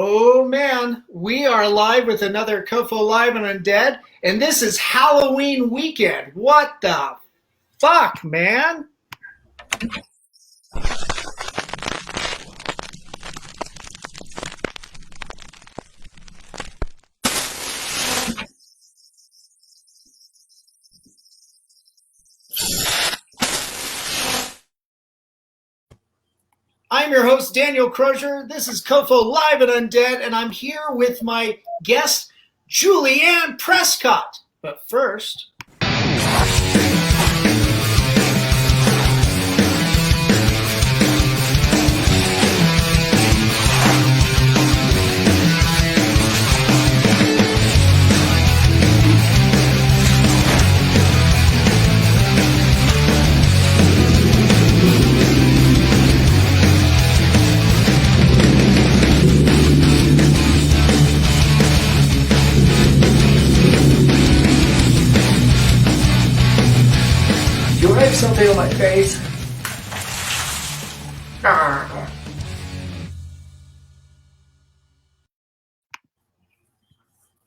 Oh man, we are live with another COFOH Live Undead, and this is Halloween weekend. What the fuck, man? I'm your host, Daniel Crosier. This is COFOH Live Undead, and I'm here with my guest, Julie Anne Prescott. But first... Do I have something on my face?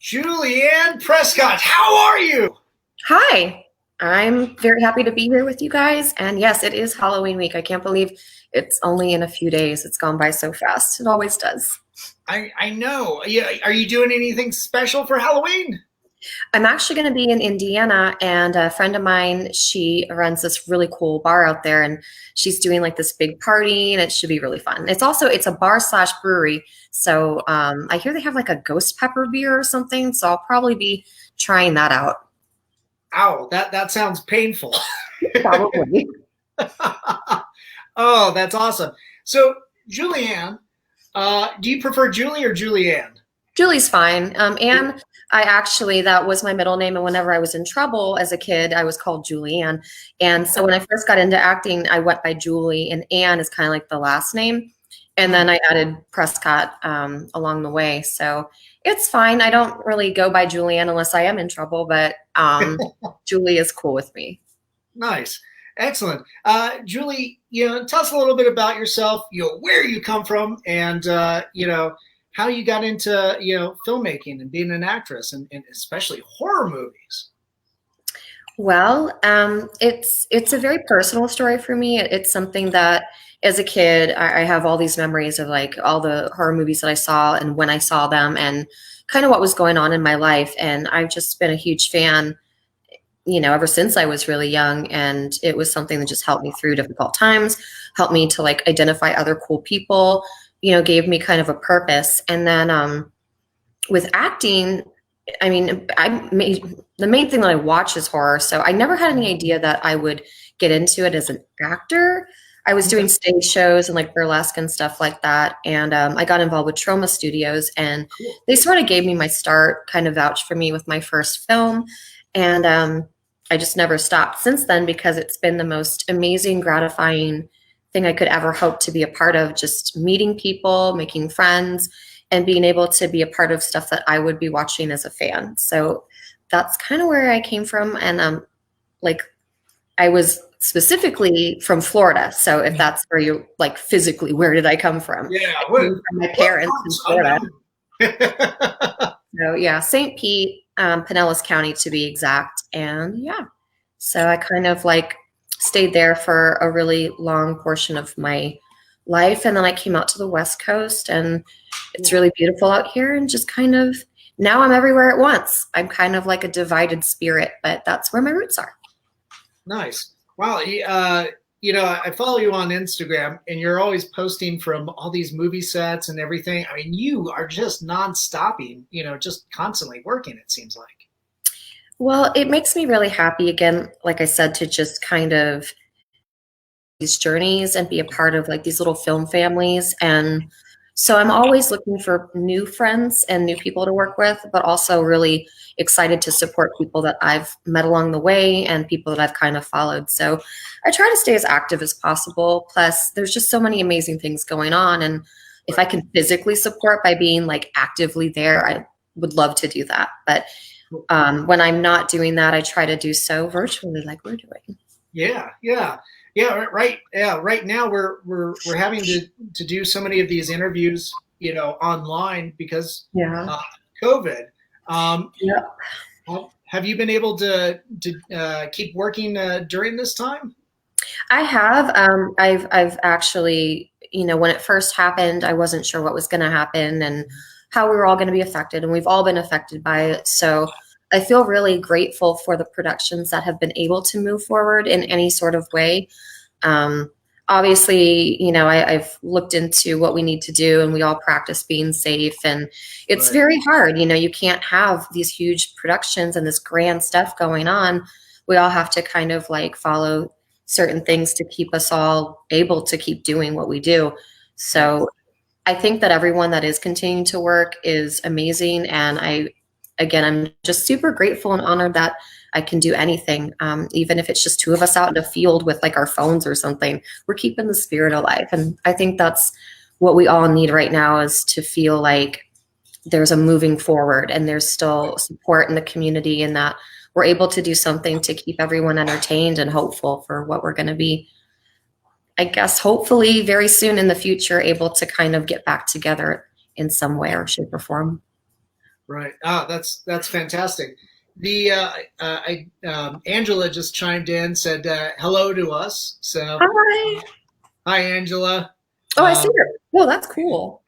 Julie Anne Prescott, how are you? Hi, I'm very happy to be here with you guys. And yes, it is Halloween week. I can't believe it's only in a few days. It's gone by so fast. It always does. I know. Yeah, are you doing anything special for Halloween? I'm actually going to be in Indiana, and a friend of mine, she runs this really cool bar out there, and she's doing like this big party, and it should be really fun. It's a bar / brewery. So I hear they have like a ghost pepper beer or something. So I'll probably be trying that out. Ow, that sounds painful. Probably. Oh, that's awesome. So, Julianne, do you prefer Julie or Julianne? Julie's fine. Anne, that was my middle name. And whenever I was in trouble as a kid, I was called Julie Anne. And so when I first got into acting, I went by Julie, and Anne is kind of like the last name. And then I added Prescott along the way. So it's fine. I don't really go by Julianne unless I am in trouble, but Julie is cool with me. Nice. Excellent. Julie, tell us a little bit about yourself, where you come from, and, how you got into, filmmaking and being an actress, and especially horror movies. Well, it's a very personal story for me. It's something that as a kid, I have all these memories of like all the horror movies that I saw and when I saw them and kind of what was going on in my life. And I've just been a huge fan, ever since I was really young. And it was something that just helped me through difficult times, helped me to like identify other cool people, gave me kind of a purpose. And then with acting, the main thing that I watch is horror. So I never had any idea that I would get into it as an actor. I was doing stage shows and like burlesque and stuff like that. And I got involved with Trauma Studios, and they sort of gave me my start, kind of vouched for me with my first film. And I just never stopped since then, because it's been the most amazing, gratifying thing I could ever hope to be a part of, just meeting people, making friends, and being able to be a part of stuff that I would be watching as a fan. So that's kind of where I came from. And I was specifically from Florida. So if that's where you like physically, where did I come from? Yeah, I came from my parents in Florida. So yeah, St. Pete, Pinellas County to be exact. And yeah, so I kind of like stayed there for a really long portion of my life. And then I came out to the West Coast, and it's really beautiful out here, and just kind of, now I'm everywhere at once. I'm kind of like a divided spirit, but that's where my roots are. Nice. Wow. I follow you on Instagram, and you're always posting from all these movie sets and everything. I mean, you are just non-stopping, just constantly working, it seems like. Well, it makes me really happy, again, like I said, to just kind of these journeys and be a part of like these little film families. And so I'm always looking for new friends and new people to work with, but also really excited to support people that I've met along the way and people that I've kind of followed. So I try to stay as active as possible. Plus, there's just so many amazing things going on. And if I can physically support by being like actively there, I would love to do that. But when I'm not doing that, I try to do so virtually like we're doing. Yeah. Right. Yeah. Right now we're having to do so many of these interviews, online because Yeah. COVID. Yeah. Have you been able to keep working during this time? I have. I've actually, when it first happened, I wasn't sure what was going to happen and how we were all going to be affected, and we've all been affected by it. So I feel really grateful for the productions that have been able to move forward in any sort of way. Um, Obviously, I've looked into what we need to do, and we all practice being safe. And it's Right. very hard. You can't have these huge productions and this grand stuff going on. We all have to kind of like follow certain things to keep us all able to keep doing what we do. Yes. So I think that everyone that is continuing to work is amazing. And again, I'm just super grateful and honored that I can do anything, even if it's just two of us out in a field with like our phones or something. We're keeping the spirit alive. And I think that's what we all need right now, is to feel like there's a moving forward and there's still support in the community, and that we're able to do something to keep everyone entertained and hopeful for what we're going to be, I guess, hopefully very soon in the future, able to kind of get back together in some way or shape or form. Right. Ah, that's fantastic. The Angela just chimed in, said hello to us. So Hi. hi, Angela. Oh, I see Um, her. Oh, that's cool.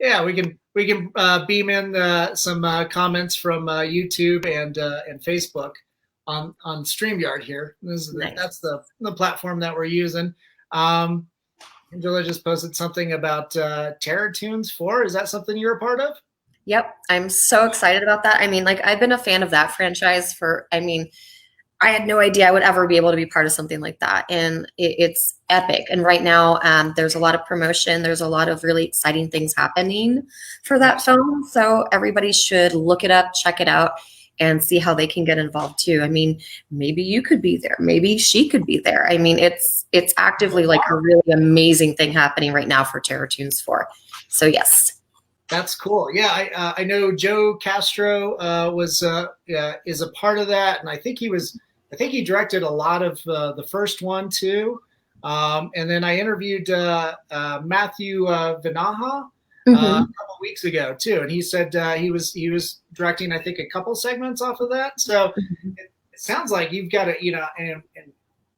yeah, we can beam in some comments from YouTube and Facebook on StreamYard here. Nice. That's the platform that we're using. Um, Angela just posted something about Terror Tunes 4. Is that something you're a part of? Yep. I'm so excited about that. I mean, like, I've been a fan of that franchise I had no idea I would ever be able to be part of something like that. And it's epic. And right now, there's a lot of promotion. There's a lot of really exciting things happening for that film. So everybody should look it up, check it out, and see how they can get involved too. I mean, maybe you could be there. Maybe she could be there. I mean, it's actively like a really amazing thing happening right now for Terror Tunes 4. So yes. That's cool. Yeah, I know Joe Castro is a part of that, and I think he directed a lot of the first one too. And then I interviewed Matthew Vinaha a Mm-hmm. couple weeks ago too, and he said he was directing, I think, a couple segments off of that. So it sounds like you've got and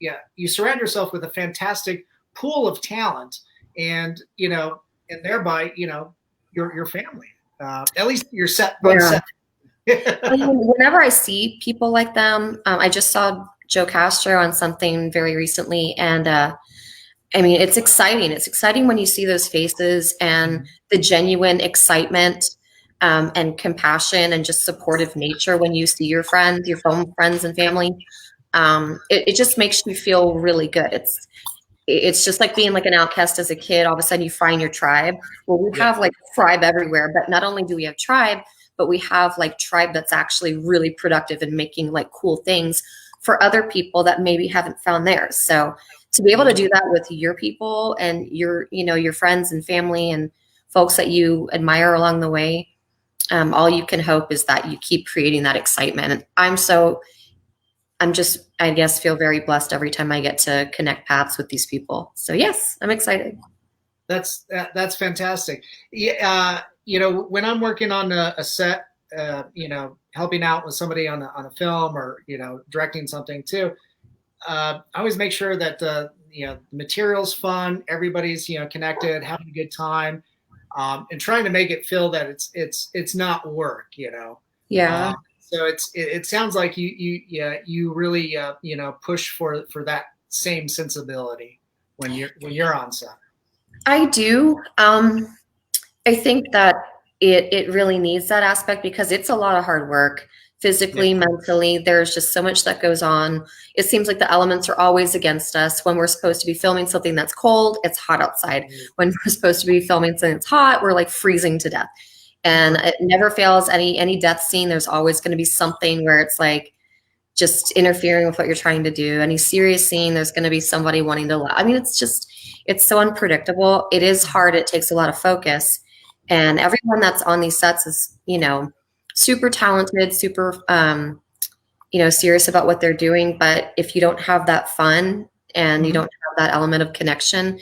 yeah, you surround yourself with a fantastic pool of talent, and and thereby your family. At least you're set both Yeah. set. I mean, whenever I see people like them, I just saw Joe Castro on something very recently, and I mean, it's exciting. It's exciting when you see those faces and the genuine excitement, and compassion and just supportive nature when you see your friends, your film friends and family. It just makes you feel really good. It's just like being like an outcast as a kid. All of a sudden you find your tribe. Well, we Yeah. have like tribe everywhere, but not only do we have tribe, but we have like tribe that's actually really productive and making like cool things for other people that maybe haven't found theirs. So to be able to do that with your people and your friends and family and folks that you admire along the way, all you can hope is that you keep creating that excitement. And I'm just, I guess, feel very blessed every time I get to connect paths with these people. So yes, I'm excited. That's fantastic. Yeah, when I'm working on a set, helping out with somebody on a film or directing something too, I always make sure that the material's fun, everybody's connected, having a good time, and trying to make it feel that it's not work. Yeah. Uh, so it sounds like you really push for that same sensibility when you're on set. I do. I think that it really needs that aspect because it's a lot of hard work, Yeah. physically, mentally. There's just so much that goes on. It seems like the elements are always against us. When we're supposed to be filming something that's cold, it's hot outside. When we're supposed to be filming something that's hot, we're like freezing to death. And it never fails, any death scene, there's always going to be something where it's like just interfering with what you're trying to do. Any serious scene, there's going to be somebody wanting to laugh. I mean, it's so unpredictable. It is hard. It takes a lot of focus. And everyone that's on these sets is, super talented, super, serious about what they're doing. But if you don't have that fun and you don't have that element of connection,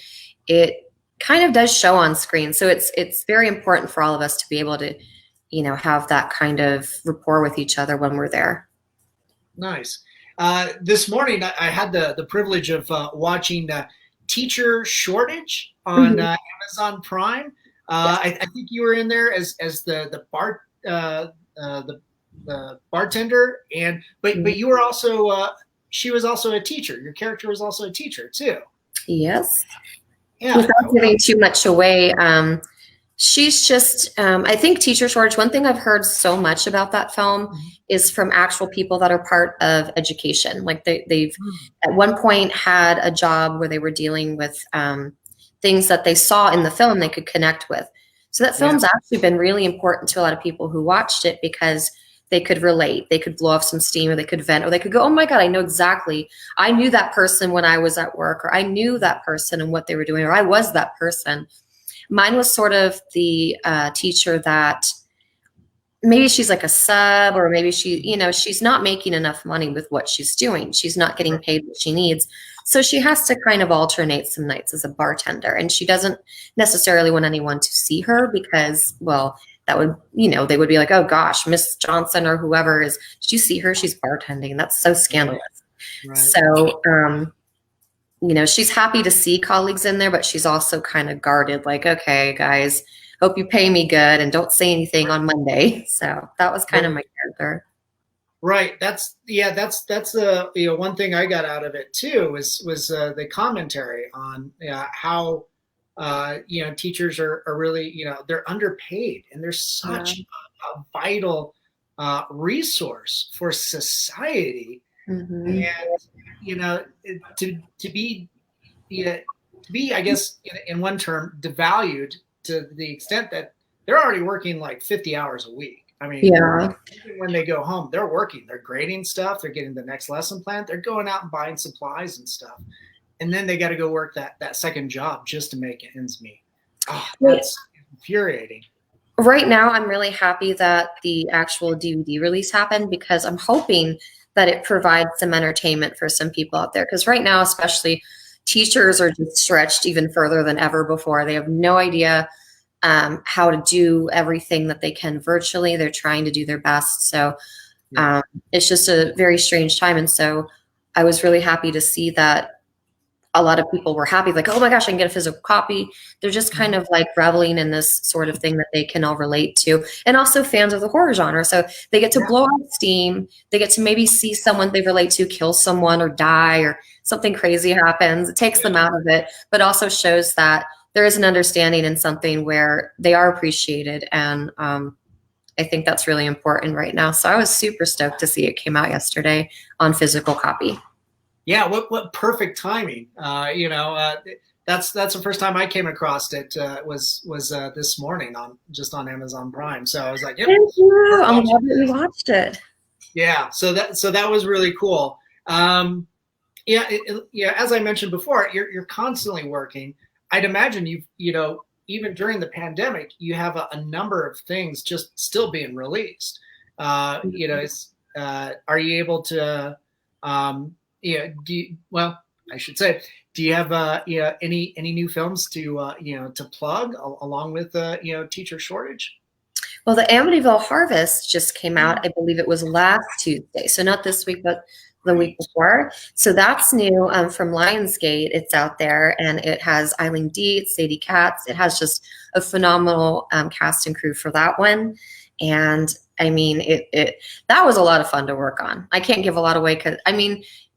it kind of does show on screen. So it's very important for all of us to be able to, have that kind of rapport with each other when we're there. Nice. This morning, I had the privilege of watching Teacher Shortage on Mhm. Amazon Prime. Yes. I think you were in there as the bartender, and but you were also she was also a teacher. Your character was also a teacher too. Yes. Yeah. Without giving too much away, she's just, I think teacher shortage. One thing I've heard so much about that film is from actual people that are part of education. Like they've at one point had a job where they were dealing with things that they saw in the film they could connect with. So that Yeah. film's actually been really important to a lot of people who watched it because they could relate. They could blow off some steam, or they could vent, or they could go, oh my God, I know exactly. I knew that person when I was at work, or I knew that person and what they were doing, or I was that person. Mine was sort of the teacher that maybe she's like a sub, or maybe she's not making enough money with what she's doing. She's not getting paid what she needs. So she has to kind of alternate some nights as a bartender. And she doesn't necessarily want anyone to see her because, well, that would, they would be like, oh gosh, Miss Johnson or whoever did you see her? She's bartending. That's so scandalous. Right. So, she's happy to see colleagues in there, but she's also kind of guarded, like, okay, guys, hope you pay me good and don't say anything on Monday. So that was kind of my character. Right. That's one thing I got out of it too was the commentary on how teachers are really they're underpaid, and they're such a vital resource for society. Mm-hmm. And to be I guess in one term devalued to the extent that they're already working like 50 hours a week. I mean, Yeah. when they go home, they're working, they're grading stuff, they're getting the next lesson plan, they're going out and buying supplies and stuff. And then they got to go work that second job just to make ends meet. Oh, that's infuriating. Right now, I'm really happy that the actual DVD release happened because I'm hoping that it provides some entertainment for some people out there. Because right now, especially, teachers are just stretched even further than ever before. They have no idea how to do everything that they can virtually. They're trying to do their best. So it's just a very strange time. And so I was really happy to see that a lot of people were happy, like, oh my gosh, I can get a physical copy. They're just kind of like reveling in this sort of thing that they can all relate to. And also fans of the horror genre. So they get to blow off steam. They get to maybe see someone they relate to kill someone or die, or something crazy happens. It takes them out of it, but also shows that there is an understanding in something where they are appreciated. And I think that's really important right now. So I was super stoked to see it came out yesterday on physical copy. Yeah, what perfect timing. That's the first time I came across it. Was this morning on Amazon Prime. So I was like, yep, thank you. I'm glad that you watched it. Yeah, so that was really cool. As I mentioned before, you're constantly working. I'd imagine even during the pandemic, you have a number of things just still being released. Are you able to? I should say, do you have any new films to plug along with teacher shortage? Well, the Amityville Harvest just came out. I believe it was last Tuesday, so not this week, but the week before. So that's new from Lionsgate. It's out there, and it has Eileen Dietz, Sadie Katz. It has just a phenomenal cast and crew for that one. And I mean, that was a lot of fun to work on. I can't give a lot away because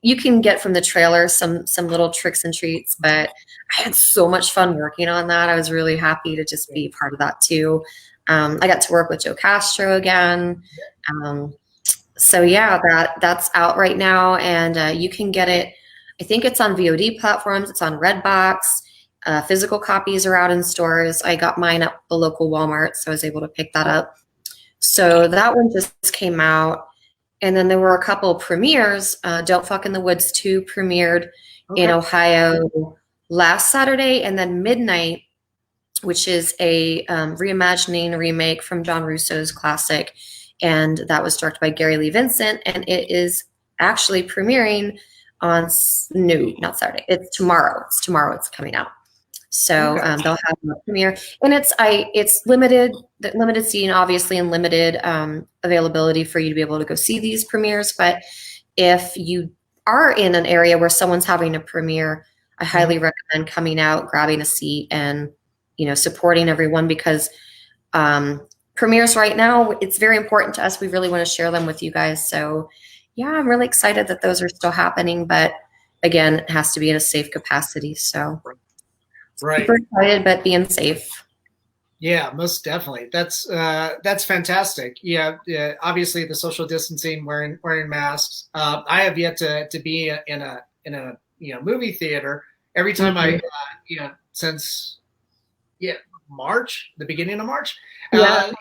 you can get from the trailer some little tricks and treats, but I had so much fun working on that. I was really happy to just be part of that too. I got to work with Joe Castro again. So yeah, that's out right now, and you can get it. I think it's on VOD platforms. It's on Redbox. Physical copies are out in stores. I got mine at the local Walmart, so I was able to pick that up. So that one just came out. And then there were a couple of premieres. Don't Fuck in the Woods 2 premiered in Ohio last Saturday. And then Midnight, which is a reimagining remake from John Russo's classic. And that was directed by Gary Lee Vincent. And it is actually premiering on, no, not Saturday. It's tomorrow. It's tomorrow it's coming out. So Okay. they'll have a premiere, and it's limited, the limited seating, obviously, and limited availability for you to be able to go see these premieres. But if you are in an area where someone's having a premiere, I highly Mhm. recommend coming out, grabbing a seat, and supporting everyone, because premieres right now, it's very important to us. We really want to share them with you guys. So yeah, I'm really excited that those are still happening, but again, it has to be in a safe capacity. So Right. super excited, but being safe. Yeah, most definitely. That's fantastic. Yeah, yeah. Obviously, the social distancing, wearing masks. I have yet to be in a movie theater. Every time I Mhm. since yeah March, the beginning of March, Yeah, uh,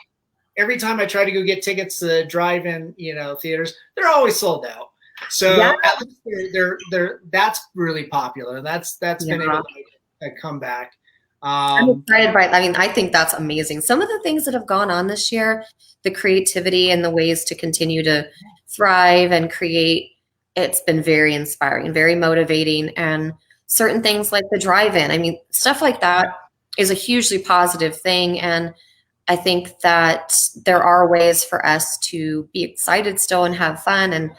every time I try to go get tickets to drive-in theaters, they're always sold out. yeah, So at least they're that's really popular. That's been able yeah. to come back. I'm Um, excited by it. I mean, I think that's amazing. Some of the things that have gone on this year, the creativity and the ways to continue to thrive and create, it's been very inspiring, very motivating. And certain things like the drive-in, I mean, stuff like that is a hugely positive thing. And I think that there are ways for us to be excited still and have fun. And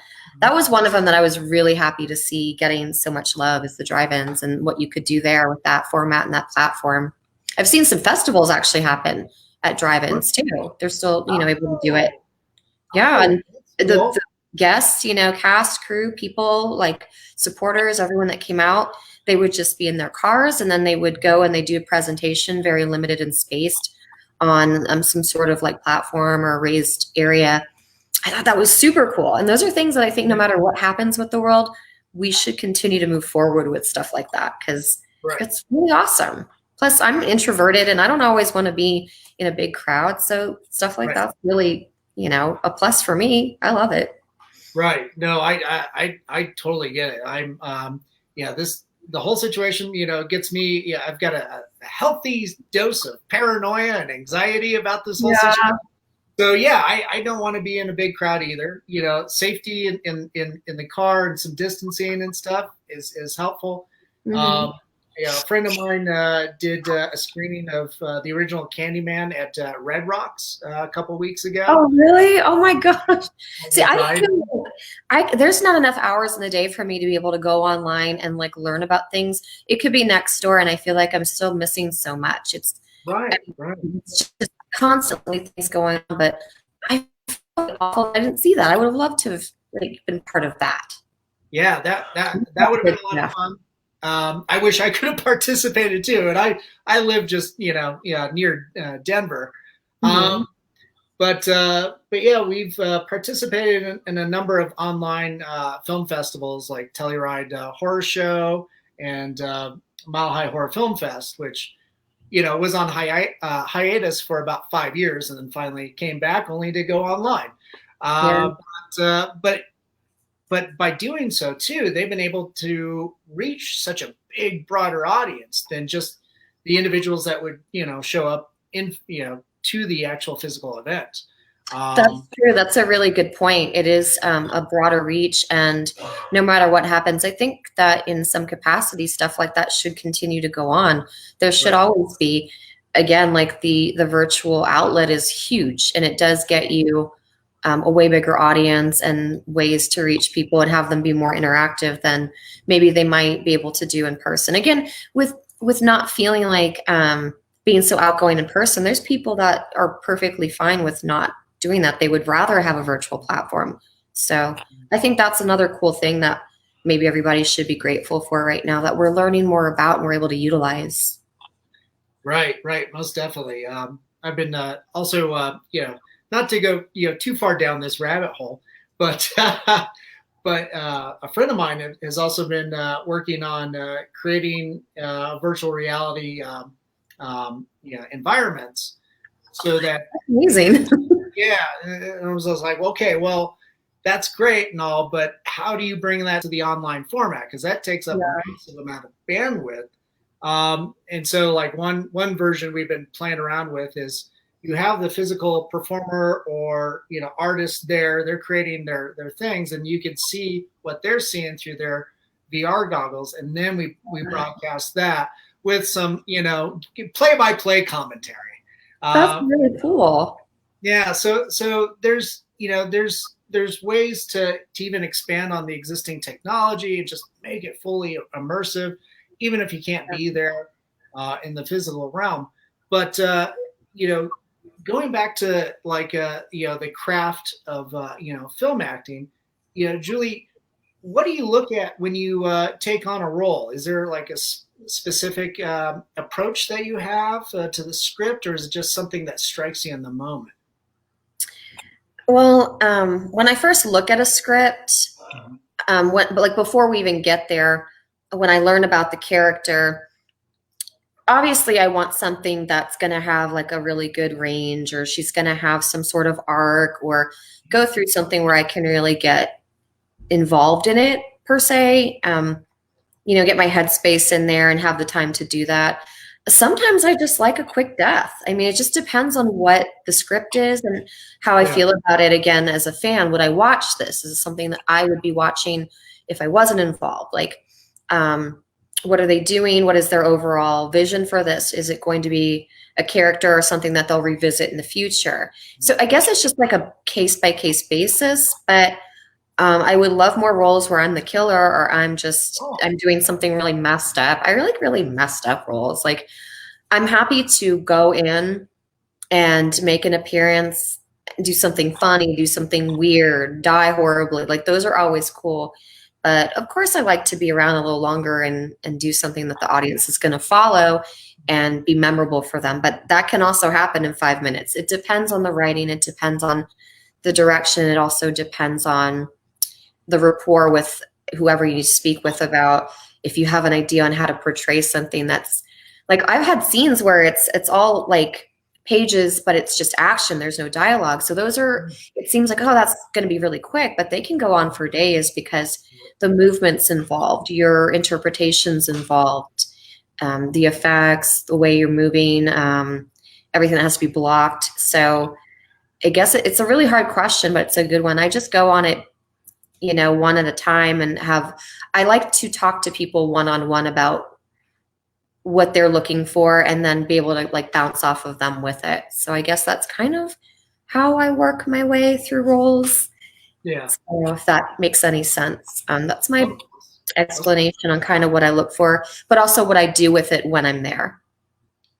that was one of them that I was really happy to see getting so much love, is the drive-ins and what you could do there with that format and that platform. I've seen some festivals actually happen at drive-ins too. They're still, able to do it. oh, Yeah, oh, and that's the cool. guests, cast, crew, people, like supporters, everyone that came out, they would just be in their cars, and then they would go and they do a presentation, very limited and spaced, on some sort of like platform or raised area. I thought that was super cool. And those are things that I think no matter what happens with the world, we should continue to move forward with stuff like that, because Right, it's really awesome. Plus, I'm introverted and I don't always want to be in a big crowd. So stuff like right, that's really, a plus for me. I love it. right. No, I totally get it. Yeah, the whole situation, gets me. Yeah, I've got a healthy dose of paranoia and anxiety about this whole situation. Yeah. So yeah, I don't want to be in a big crowd either. Safety in the car and some distancing and stuff is helpful. Hmm. Um, a friend of mine did a screening of the original Candyman at Red Rocks a couple weeks ago. Oh, really? Oh my gosh. See, The drive. there's not enough hours in the day for me to be able to go online and like learn about things. It could be next door, and I feel like I'm still missing so much. Right, right. It's just constantly things going on, but I feel awful. I didn't see that. I would have loved to have like been part of that. Yeah, that would have been a lot of Yeah. fun. I wish I could have participated too. And I live just yeah near Denver. Mhm. Um, but yeah, we've participated in a number of online film festivals like Telluride Horror Show and Mile High Horror Film Fest, which was on hiatus for about 5 years and then finally came back only to go online. Yeah. Uh, but by doing so too, they've been able to reach such a big, broader audience than just the individuals that would show up in to the actual physical event. That's Um, true. That's a really good point. It is a broader reach, and no matter what happens, I think that in some capacity, stuff like that should continue to go on. There should right, always be, again, like the virtual outlet is huge, and it does get you a way bigger audience and ways to reach people and have them be more interactive than maybe they might be able to do in person. Again, with not feeling like being so outgoing in person, there's people that are perfectly fine with not doing that. They would rather have a virtual platform. So I think that's another cool thing that maybe everybody should be grateful for right now, that we're learning more about and we're able to utilize. right, most definitely. I've been also not to go too far down this rabbit hole, but but a friend of mine has also been working on creating virtual reality environments so that Amazing. yeah, and I was just like, okay, well, that's great and all, but how do you bring that to the online format? Because that takes up a Yeah. massive amount of bandwidth. And so, like one version we've been playing around with is you have the physical performer or artist there. They're creating their things, and you can see what they're seeing through their VR goggles, and then we broadcast that. with some, play-by-play commentary. That's Uh, really cool. yeah, so there's there's ways to even expand on the existing technology and just make it fully immersive, even if you can't be there in the physical realm. But you know, going back to like the craft of film acting, Julie, what do you look at when you take on a role? Is there like a specific approach that you have to the script, or is it just something that strikes you in the moment? Well, when I first look at a script, but like before we even get there, when I learn about the character, obviously I want something that's going to have like a really good range, or she's going to have some sort of arc, or go through something where I can really get involved in it per se. Get my headspace in there and have the time to do that. Sometimes I just like a quick death. I mean, it just depends on what the script is and how I Yeah. feel about it. Again, as a fan, would I watch this? Is it something that I would be watching if I wasn't involved? Like, what are they doing? What is their overall vision for this? Is it going to be a character or something that they'll revisit in the future? So I guess it's just like a case by case basis, but I would love more roles where I'm the killer, or Oh, I'm doing something really messed up. I like really messed up roles. Like I'm happy to go in and make an appearance, do something funny, do something weird, die horribly. Like those are always cool. But of course I like to be around a little longer and do something that the audience is going to follow and be memorable for them. But that can also happen in 5 minutes. It depends on the writing, it depends on the direction, it also depends on the rapport with whoever you speak with, about if you have an idea on how to portray something. That's like, I've had scenes where it's all like pages, but it's just action, there's no dialogue. So those are, it seems like, oh, that's going to be really quick, but they can go on for days because the movements involved, your interpretations involved, the effects, the way you're moving, everything that has to be blocked. So I guess it's a really hard question, but it's a good one. I just go on it, one at a time, and I like to talk to people one-on-one about what they're looking for and then be able to like bounce off of them with it. So I guess that's kind of how I work my way through roles. yeah. So if that makes any sense. That's my Oh, explanation on kind of what I look for, but also what I do with it when I'm there.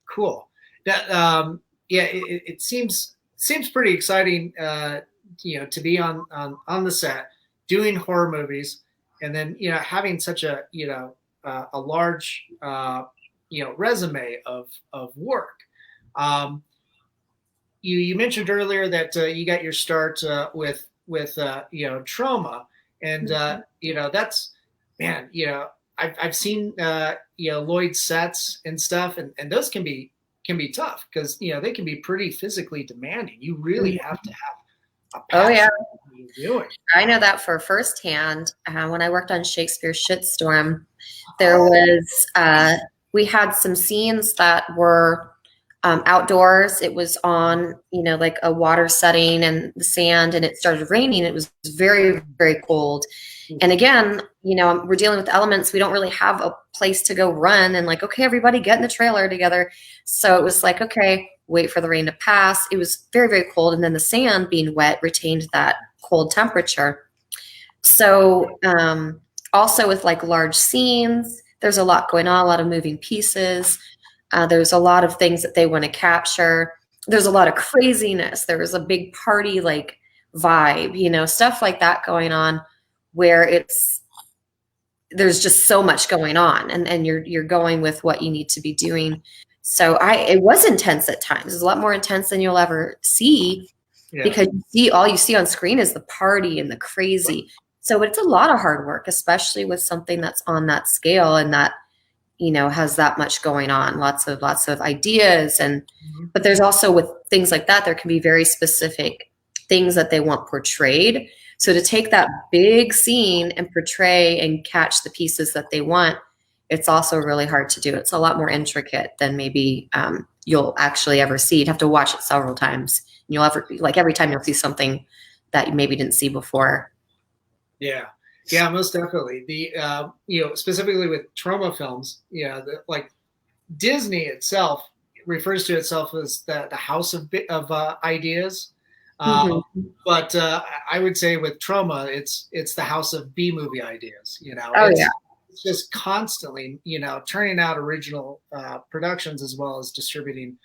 cool. That yeah, it seems pretty exciting. To be on the set doing horror movies, and then having such a a large resume of work. Um, you mentioned earlier that you got your start with trauma, and that's, man, I've seen Lloyd's sets and stuff, and those can be tough because they can be pretty physically demanding. You really have to have a Oh yeah, passion for what you're doing. I know that for firsthand. When I worked on Shakespeare's Shitstorm, there Oh, was we had some scenes that were outdoors. It was on, like a water setting and the sand, and it started raining. It was very, very cold. And again, we're dealing with elements. We don't really have a place to go run and like, okay, everybody get in the trailer together. So it was like, okay, wait for the rain to pass. It was very, very cold. And then the sand being wet retained that cold temperature. So also with like large scenes, there's a lot going on, a lot of moving pieces. There's a lot of things that they want to capture. There's a lot of craziness. There was a big party like vibe, stuff like that going on, where there's just so much going on, and you're going with what you need to be doing. So it was intense at times. It's a lot more intense than you'll ever see, yeah. because all you see on screen is the party and the crazy. So it's a lot of hard work, especially with something that's on that scale and that has that much going on, lots of ideas. But there's also, with things like that, there can be very specific things that they want portrayed. So to take that big scene and portray and catch the pieces that they want, it's also really hard to do. It's a lot more intricate than maybe you'll actually ever see. You'd have to watch it several times. And every time you'll see something that you maybe didn't see before. Yeah, yeah, most definitely. The specifically with trauma films, like Disney itself refers to itself as the house of ideas. Um, Hmm. but I would say with Troma, it's the house of B movie ideas. You know, Oh yeah. it's just constantly, you know, turning out original productions as well as distributing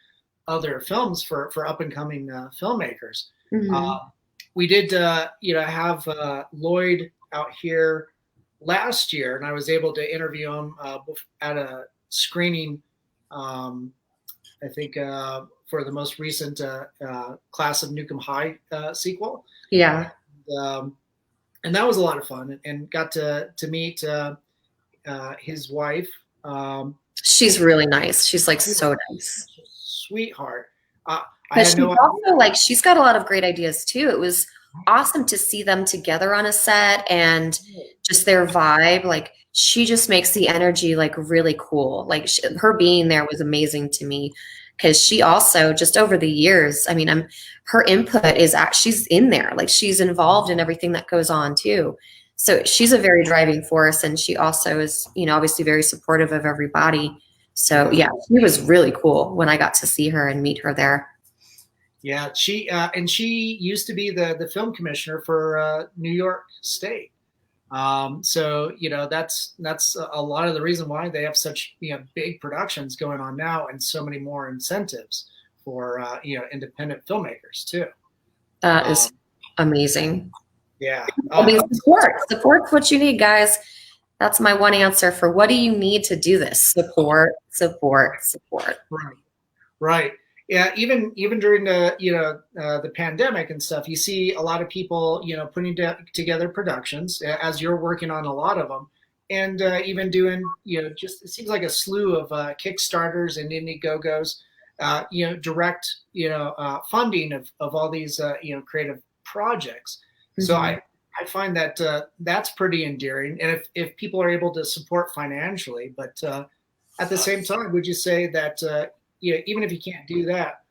other films for up and coming filmmakers. Hmm. We did, you know, have Lloyd out here last year, and I was able to interview him at a screening. Um, I think for the most recent Class of Nukem High sequel, Yeah. um, and that was a lot of fun, and got to meet his wife. Um, She's really nice. She's like so nice. Sweetheart. Uh, I But had she's no also idea. like she's got a lot of great ideas too. It was awesome to see them together on a set and just their vibe. Like she just makes the energy like really cool. Like her being there was amazing to me because she also just over the years, I mean, her input is she's in there. Like she's involved in everything that goes on too. So she's a very driving force and she also is, you know, obviously very supportive of everybody. So Yeah. yeah, she was really cool when I got to see her and meet her there. Yeah, she used to be the film commissioner for New York State. So you know that's a lot of the reason why they have such, you know, big productions going on now and so many more incentives for you know, independent filmmakers too. That is Um, amazing. yeah, I mean, support. Support's what you need, guys. That's my one answer for what do you need to do this? Support, support, support. right. Right. Yeah. Even during the, you know, the pandemic and stuff, you see a lot of people, you know, putting together productions as you're working on a lot of them, and even doing, you know, just it seems like a slew of Kickstarters and Indiegogos, you know, direct, you know, funding of all these you know, creative projects. So Hmm. I find that that's pretty endearing, and if people are able to support financially, but at the same time, would you say that you know, even if you can't do that,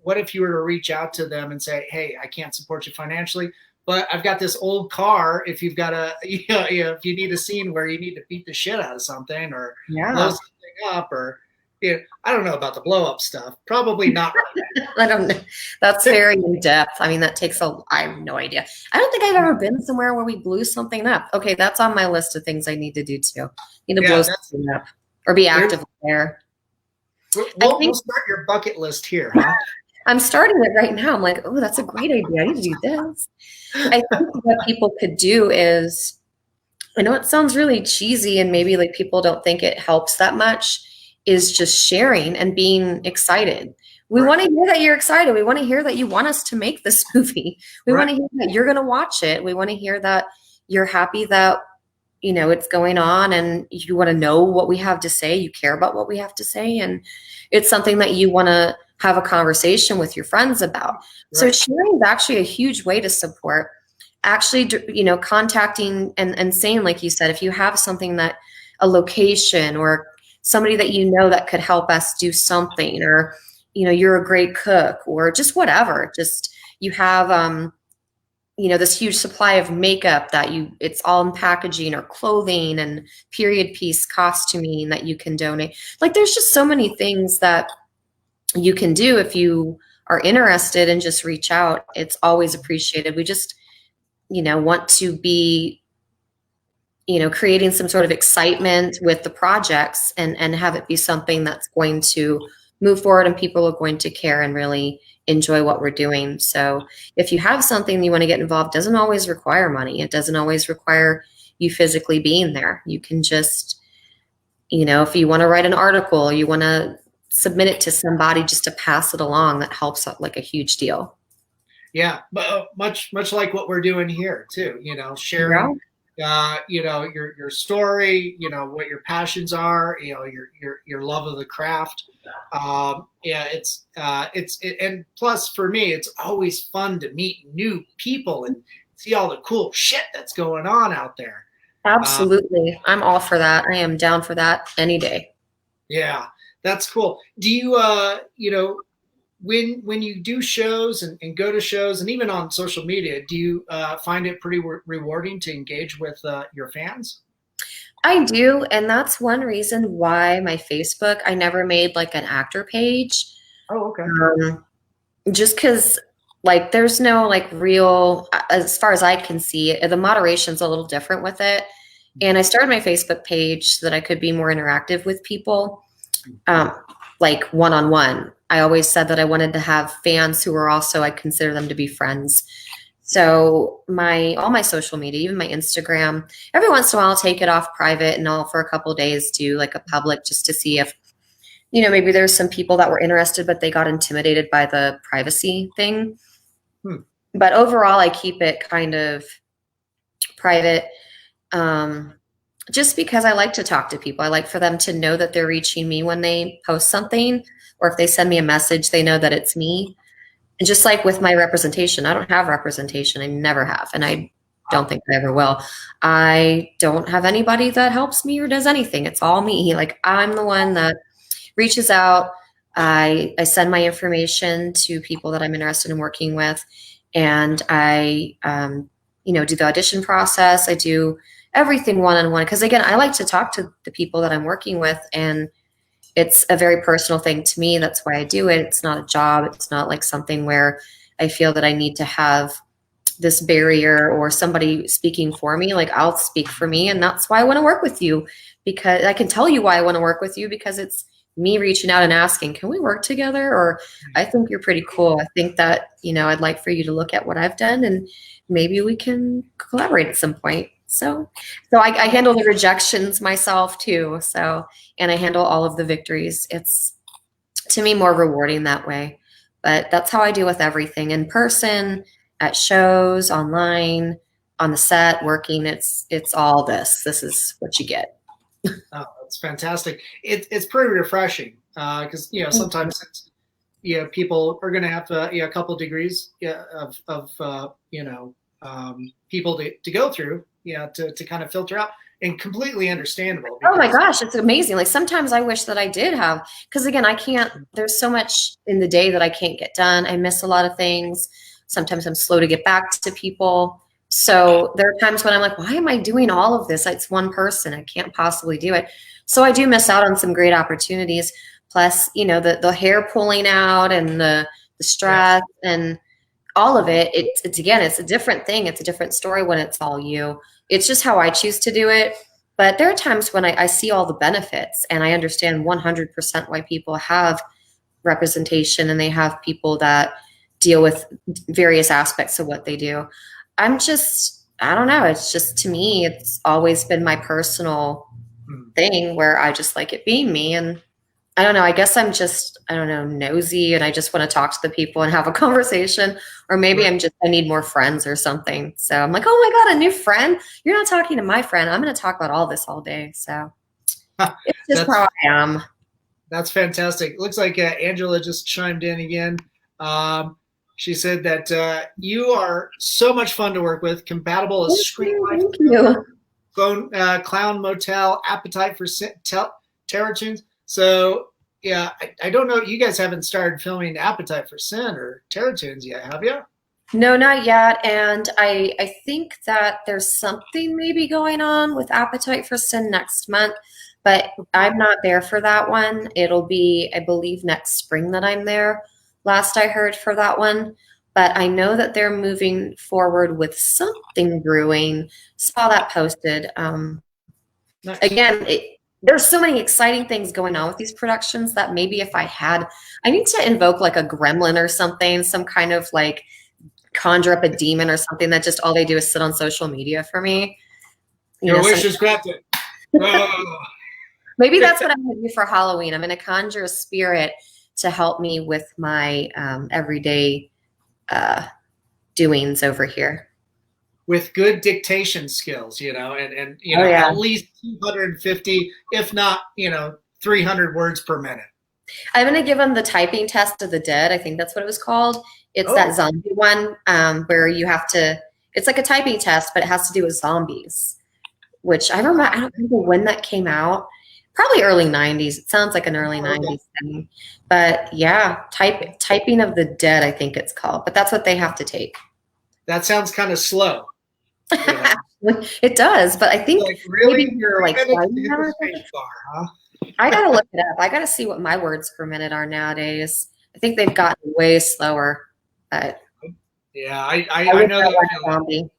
what if you were to reach out to them and say, "Hey, I can't support you financially, but I've got this old car. If you've got a, you know, if you need a scene where you need to beat the shit out of something or blow Yeah. something up, or you know, I don't know about the blow up stuff. Probably not right I don't know. That's now." very in depth. I mean, that takes I have no idea. I don't think I've ever been somewhere where we blew something up. Okay, that's on my list of things I need to do too. Need to blow Yeah, that's something up or be there's. actively there. I We'll think start your bucket list here, huh? I'm starting it right now. I'm like, oh, that's a great idea. I need to do this. I think what people could do is, I know it sounds really cheesy and maybe like people don't think it helps that much, is just sharing and being excited. We Right, want to hear that you're excited. We want to hear that you want us to make this movie. We want right, to hear that you're going to watch it. We want to hear that you're happy that, you know, it's going on and you want to know what we have to say. You care about what we have to say. And it's something that you want to have a conversation with your friends about. So right, sharing is actually a huge way to support. Actually, you know, contacting and saying, like you said, if you have something that a location or somebody that you know that could help us do something, or, you know, you're a great cook or just whatever, just you have, you know, this huge supply of makeup that it's all in packaging or clothing and period piece costuming that you can donate. Like there's just so many things that you can do if you are interested and just reach out. It's always appreciated. We just, you know, want to be, you know, creating some sort of excitement with the projects and have it be something that's going to move forward and people are going to care and really enjoy what we're doing. So if you have something you want to get involved, it doesn't always require money. It doesn't always require you physically being there. You can just, you know, if you want to write an article, you want to submit it to somebody just to pass it along, that helps out like a huge deal. yeah. But much like what we're doing here too. You know, Yeah. sharing you know, your story, you know, what your passions are, you know, your love of the craft. Yeah, and plus for me, it's always fun to meet new people and see all the cool shit that's going on out there. Uh, Absolutely. I'm all for that. I am down for that any day. yeah, that's cool. Do you you know, when you do shows and go to shows and even on social media, do you find it pretty rewarding to engage with your fans? I do, and that's one reason why my Facebook, I never made like an actor page. Oh, okay. Um, just because like there's no like real, as far as I can see, the moderation's a little different with it. And I started my Facebook page so that I could be more interactive with people, um, like one-on-one. I always said that I wanted to have fans who were also, I consider them to be friends. So my all my social media, even my Instagram, every once in a while I'll take it off private and I'll for a couple of days do like a public just to see if, maybe there's some people that were interested, but they got intimidated by the privacy thing. Hmm. But overall, I keep it kind of private, um, just because I like to talk to people. I like for them to know that they're reaching me when they post something, or if they send me a message, they know that it's me. And just like with my representation, I don't have representation. I never have, and I don't think I ever will. I don't have anybody that helps me or does anything. It's all me. Like I'm the one that reaches out. I send my information to people that I'm interested in working with, and I do the audition process. I do everything one-on-one because again, I like to talk to the people that I'm working with, and it's a very personal thing to me. That's why I do it. It's not a job. It's not like something where I feel that I need to have this barrier or somebody speaking for me. Like I'll speak for me, and that's why I want to work with you, because I can tell you why I want to work with you, because it's me reaching out and asking, can we work together? Or I think you're pretty cool. I think that, I'd like for you to look at what I've done and maybe we can collaborate at some point. So I handle the rejections myself too. So, and I handle all of the victories. It's to me more rewarding that way, but that's how I do with everything in person, at shows, online, on the set, working. It's all this. This is what you get. Oh, that's fantastic. It's pretty refreshing because sometimes it's, people are going to have a couple degrees of people to go through, to kind of filter out, and completely understandable. Oh my gosh, it's amazing. Like sometimes I wish that I did have, because again, I can't, there's so much in the day that I can't get done. I miss a lot of things. Sometimes I'm slow to get back to people. So there are times when I'm like, why am I doing all of this? It's one person. I can't possibly do it. So I do miss out on some great opportunities. Plus, the hair pulling out and the stress and all of it. It's again, it's a different thing. It's a different story when it's all you. It's just how I choose to do it. But there are times when I see all the benefits and I understand 100% why people have representation and they have people that deal with various aspects of what they do. I don't know. It's just, to me, it's always been my personal thing where I just like it being me. And I don't know, I guess I'm just, I don't know, nosy and I just want to talk to the people and have a conversation. Or maybe I need more friends or something. So I'm like, oh my God, a new friend? You're not talking to my friend. I'm going to talk about all this all day. So it's just how I am. That's fantastic. Looks like Angela just chimed in again. She said that you are so much fun to work with, compatible as Screenlife, Clown Motel, Appetite for Terror Tunes. So, yeah, I don't know. You guys haven't started filming Appetite for Sin or Terror Tunes yet, have you? No, not yet. And I think that there's something maybe going on with Appetite for Sin next month, but I'm not there for that one. It'll be, I believe, next spring that I'm there. Last I heard for that one. But I know that they're moving forward with something brewing. Saw that posted. Nice. Again, there's so many exciting things going on with these productions that maybe if I need to invoke like a gremlin or something, some kind of like conjure up a demon or something that just all they do is sit on social media for me. Your wish is granted. Oh. Maybe that's what I'm going to do for Halloween. I'm going to conjure a spirit to help me with my everyday doings over here. With good dictation skills, and at least 250, if not, 300 words per minute. I'm going to give them the typing test of the dead. I think that's what it was called. It's that zombie one where you have to, it's like a typing test, but it has to do with zombies, which I don't remember when that came out. Probably early 90s. It sounds like an early 90s thing. But yeah, typing of the dead, I think it's called. But that's what they have to take. That sounds kind of slow. You know, It does, but I think like maybe really you're 3 minutes to writing hit them the or space something. bar, huh? I gotta look it up. I gotta see what my words per minute are nowadays. I think they've gotten way slower, but Yeah, I I wish know I that was a feeling. zombie.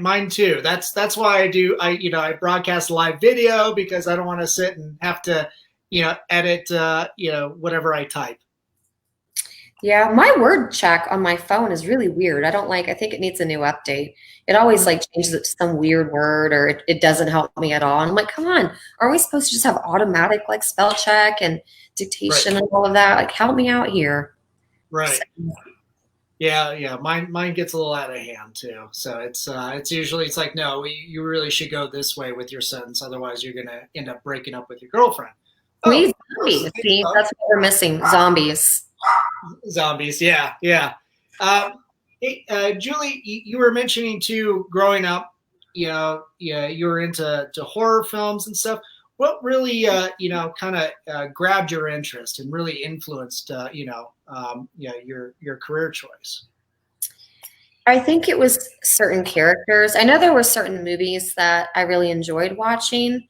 Mine too. That's why I broadcast live video because I don't want to sit and have to edit whatever I type. Yeah, my word check on my phone is really weird. I think it needs a new update. It always like changes it to some weird word or it doesn't help me at all. And I'm like, come on, aren't we supposed to just have automatic like spell check and Right, dictation and all of that? Like, help me out here. So, right. Yeah. Mine gets a little out of hand too. So it's usually it's like no, you really should go this way with your sentence, otherwise you're gonna end up breaking up with your girlfriend. we Oh, need zombies. thanks, See, bud. that's what we're missing. Zombies. Zombies. Yeah, yeah. Hey, Julie, you were mentioning too, growing up, yeah, you were into horror films and stuff. What really, kind of grabbed your interest and really influenced, your career choice? I think it was certain characters. I know there were certain movies that I really enjoyed watching.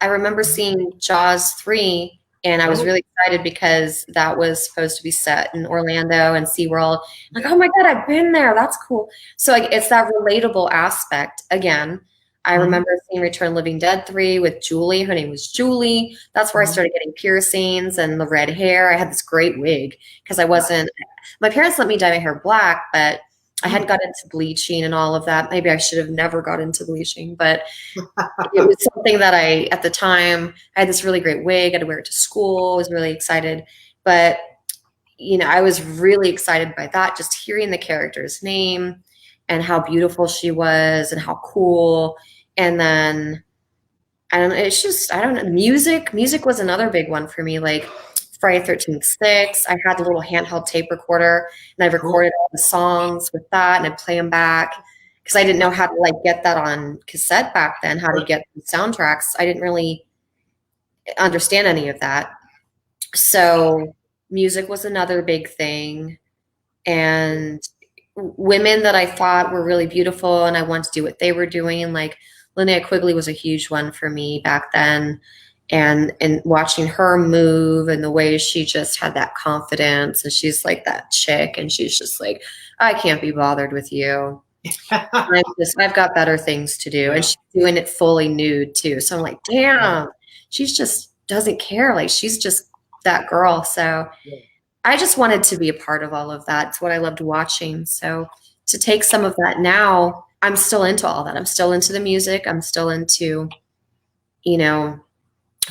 I remember seeing Jaws 3 and I was Oh, really excited because that was supposed to be set in Orlando and SeaWorld. Like, oh my God, I've been there. That's cool. So like it's that relatable aspect again. I mhm, remember seeing Return of the Living Dead 3 with Julie. Her name was Julie. That's where I mhm. started getting piercings and the red hair. I had this great wig because I wasn't, my parents let me dye my hair black, but I hadn't Mm. got into bleaching and all of that. Maybe I should have never got into bleaching, but it was something that at the time, I had this really great wig. I had to wear it to school. I was really excited. But, I was really excited by that, just hearing the character's name and how beautiful she was and how cool. And then, I don't know, it's just, I don't know, music. Music was another big one for me. Like Friday 13th 6, I had a little handheld tape recorder and I Cool. recorded all the songs with that and I'd play them back because I didn't know how to like get that on cassette back then, how to Right. get the soundtracks. I didn't really understand any of that. So music was another big thing. And women that I thought were really beautiful and I wanted to do what they were doing. Like Linnea Quigley was a huge one for me back then. And watching her move and the way she just had that confidence and she's like that chick and she's just like, I can't be bothered with you. I've got better things to do. And Yeah. she's doing it fully nude too. So I'm like, Right. damn, she's just doesn't care. Like she's just that girl. So Yeah. I just wanted to be a part of all of that. It's what I loved watching. So to take some of that now, I'm still into all that. I'm still into the music. I'm still into, you know,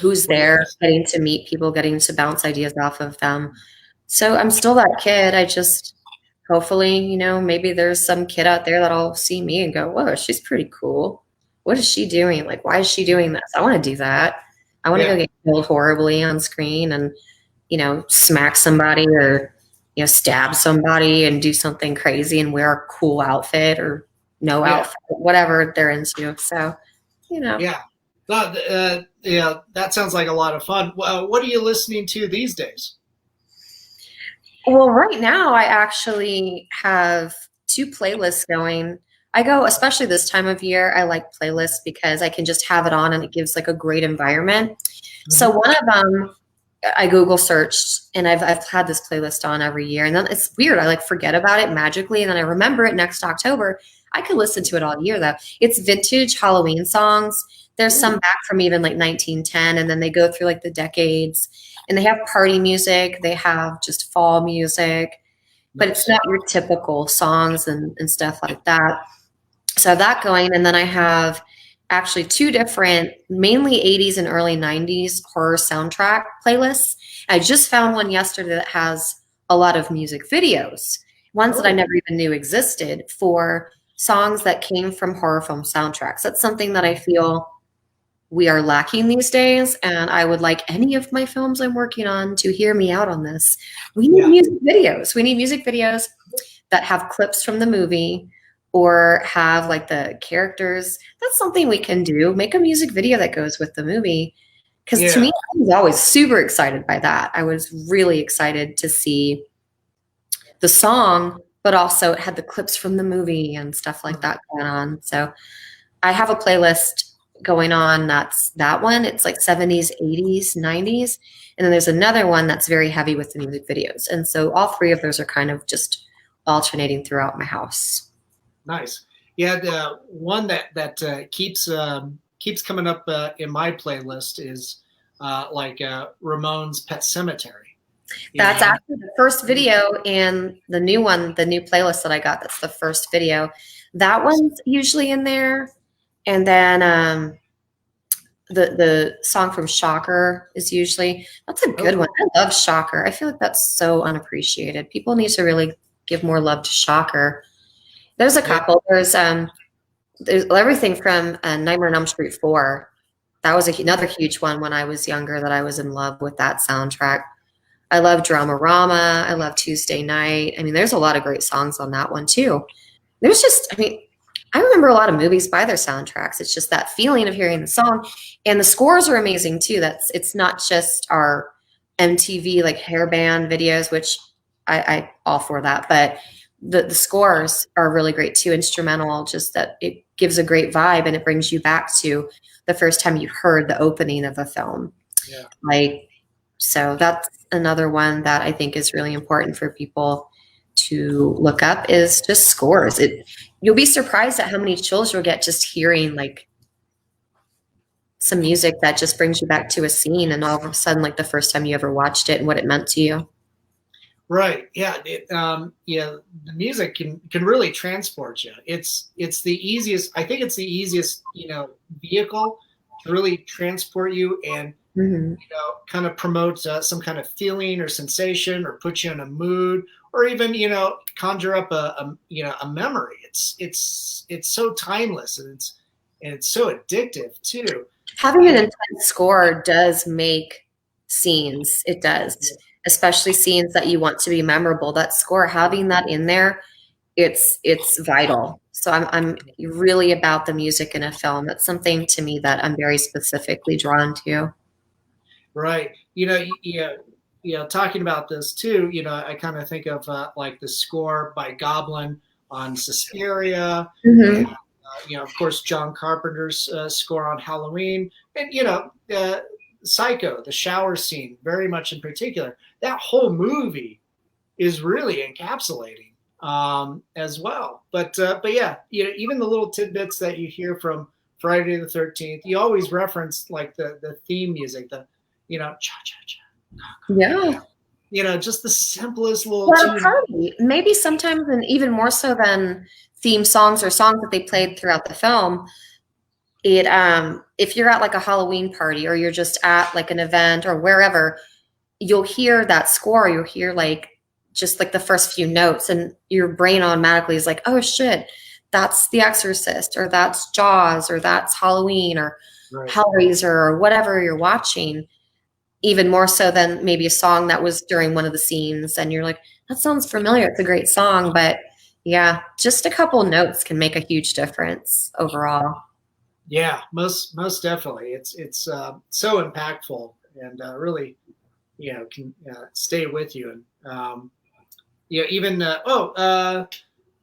who's What you there, just getting to meet people, getting to bounce ideas off of them. So I'm still that kid. I just hopefully, maybe there's some kid out there that'll see me and go, whoa, she's pretty cool. What is she doing? Like, why is she doing this? I want to do that. I want to yeah. go get killed horribly on screen and smack somebody or, stab somebody and do something crazy and wear a cool outfit or no Yeah. outfit, whatever they're into. So, you know. Yeah. Yeah, that sounds like a lot of fun. What are you listening to these days? Well, right now I actually have two playlists going. I go, especially this time of year, I like playlists because I can just have it on and it gives like a great environment. So Mhm. one of them I Google searched and I've had this playlist on every year. And then it's weird. I like forget about it magically. And then I remember it next October. I could listen to it all year though. It's vintage Halloween songs. There's some Ooh, back from even like 1910 and then they go through like the decades and they have party music. They have just fall music, but it's nice. not your typical songs and stuff like that. So I have that going. And then I have actually two different, mainly 80s and early 90s horror soundtrack playlists. I just found one yesterday that has a lot of music videos, ones that I Oh, never even knew existed for songs that came from horror film soundtracks. That's something that I feel we are lacking these days. And I would like any of my films I'm working on to hear me out on this. We need yeah. music videos. We need music videos that have clips from the movie or have like the characters. That's something we can do. Make a music video that goes with the movie. Because to me, Yeah. I was always super excited by that. I was really excited to see the song, but also it had the clips from the movie and stuff like that going on. So I have a playlist going on. That's that one. It's like 70s, 80s, 90s. And then there's another one that's very heavy with the music videos. And so all three of those are kind of just alternating throughout my house. Nice. Yeah, the one that keeps coming up in my playlist is Ramones' Pet Cemetery. That's actually the first video, and the new one, the new playlist that I got, that's the first video. That one's usually in there. And then the song from Shocker is usually, that's a good one. I love Shocker. I feel like that's so unappreciated. People need to really give more love to Shocker. There's a couple. There's everything from Nightmare on Elm Street 4. That was another huge one when I was younger that I was in love with that soundtrack. I love Dramarama. I love Tuesday Night. I mean, there's a lot of great songs on that one too. There's just, I mean, I remember a lot of movies by their soundtracks. It's just that feeling of hearing the song, and the scores are amazing too. It's not just our MTV like hair band videos, which I all for that, but the scores are really great too. Instrumental, just that it gives a great vibe and it brings you back to the first time you heard the opening of a film. Yeah. So that's another one that I think is really important for people to look up, is just scores. You'll be surprised at how many chills you'll get just hearing like some music that just brings you back to a scene, and all of a sudden, like the first time you ever watched it and what it meant to you. Right. Yeah. The music can really transport you. It's the easiest. I think it's the easiest, vehicle to really transport you and kind of promote some kind of feeling or sensation, or put you in a mood, or even conjure up a memory. It's so timeless, and it's so addictive too. Having an intense score does make scenes. It does, especially scenes that you want to be memorable. That score, having that in there, it's vital. So I'm really about the music in a film. That's something to me that I'm very specifically drawn to. Right. Talking about this too, I kind of think of like the score by Goblin on Suspiria, and, of course, John Carpenter's score on Halloween, and, Psycho, the shower scene, very much in particular. That whole movie is really encapsulating as well. But yeah, even the little tidbits that you hear from Friday the 13th, you always reference like the theme music, the cha-cha-cha. Yeah. Just the simplest little tune. Maybe sometimes, and even more so than theme songs or songs that they played throughout the film, if you're at like a Halloween party, or you're just at like an event or wherever, you'll hear that score. You'll hear like just like the first few notes, and your brain automatically is like, oh shit, that's The Exorcist, or that's Jaws, or that's Halloween, or Hellraiser, or whatever you're watching. Even more so than maybe a song that was during one of the scenes, and you're like, that sounds familiar. It's a great song. But yeah, just a couple notes can make a huge difference overall. Yeah, most definitely. It's so impactful, and really, can stay with you. And even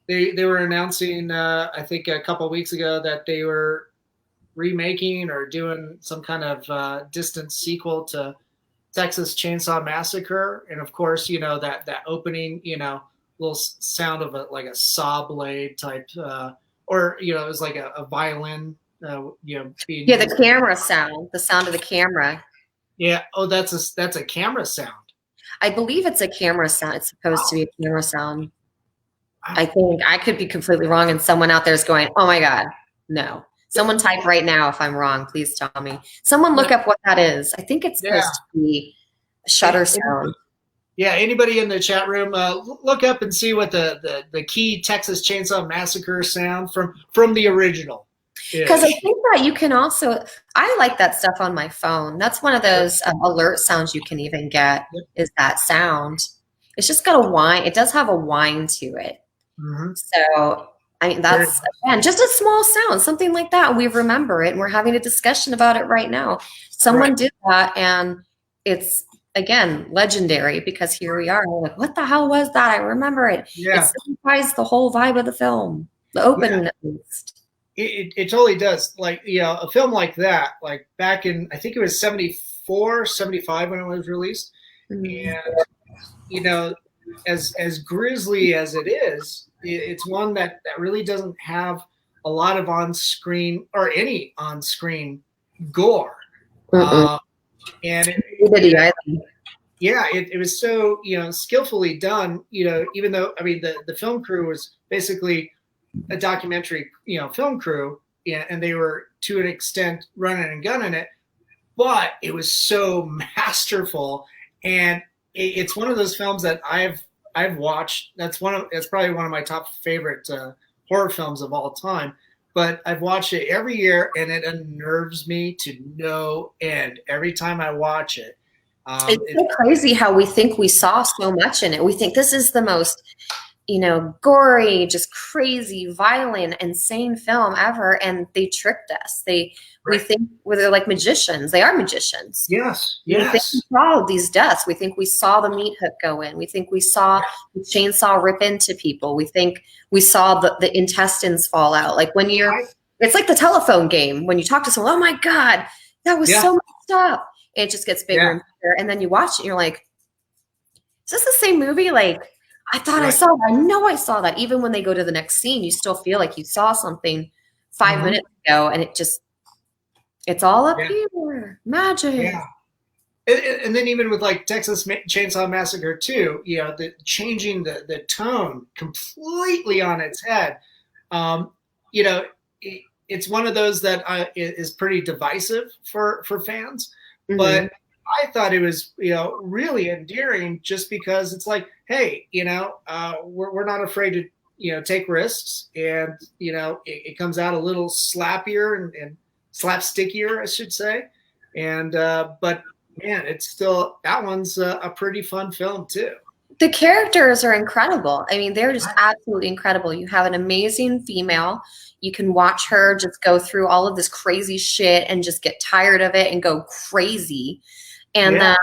they were announcing I think a couple of weeks ago that they were remaking or doing some kind of distant sequel to Texas Chainsaw Massacre. And of course, that opening, little sound of like a saw blade type, or, it was like a violin, being the camera sound, the sound of the camera. Yeah. Oh, that's a camera sound. I believe it's a camera sound. It's supposed to be a camera sound. I think I could be completely wrong, and someone out there is going, oh my God, no. Someone type right now if I'm wrong. Please tell me. Someone look up what that is. I think it's supposed to be a shutter sound. Yeah, anybody in the chat room, look up and see what the key Texas Chainsaw Massacre sound from the original. Because I think that you can also, I like that stuff on my phone. That's one of those alert sounds you can even get, is that sound. It's just got a whine. It does have a whine to it. Mm-hmm. So I mean, that's, again, just a small sound, something like that. We remember it, and we're having a discussion about it right now. Someone did that, and it's again, legendary because here we are. We're like, what the hell was that? I remember it. It Yeah. signifies the whole vibe of the film, the Yeah. opening at least. It totally does. Like, a film like that, like back in, I think it was 74, 75 when it was released. Mhm. And, you know, as grisly as it is, it's one that really doesn't have a lot of on screen or any on screen gore. Mm-mm. Uh, and Nobody either. yeah, it was so, skillfully done, even though, I mean, the film crew was basically a documentary, film crew, yeah, and they were to an extent running and gunning it, but it was so masterful, and it's one of those films that I've watched. It's probably one of my top favorite horror films of all time. But I've watched it every year, and it unnerves me to no end every time I watch it. It's so crazy how we think we saw so much in it. We think this is the most, gory, just crazy, violent, insane film ever, and they tricked us. We Right. think they're like magicians. They are magicians. Yes, We think we yes, saw these deaths. We think we saw the meat hook go in. We think we saw the chainsaw rip into people. We think we saw the intestines fall out. Like it's like the telephone game. When you talk to someone, oh my God, that was yeah, so messed up. It just gets bigger yeah, and bigger. And then you watch it and you're like, is this the same movie? Like, I thought I right. saw that. I know I saw that. Even when they go to the next scene, you still feel like you saw something 5 minutes ago, and it's all up Yeah, here. Magic. yeah. And then even with like Texas Chainsaw Massacre 2, changing the tone completely on its head. Um, you know, it's one of those that is pretty divisive for fans, Mhm. but I thought it was really endearing just because it's like, hey, we're not afraid to take risks, and it comes out a little slappier and slapstickier, I should say, and but man, it's still that one's a pretty fun film too. The characters are incredible. I mean, they're just absolutely incredible. You have an amazing female. You can watch her just go through all of this crazy shit and just get tired of it and go crazy. And Yeah,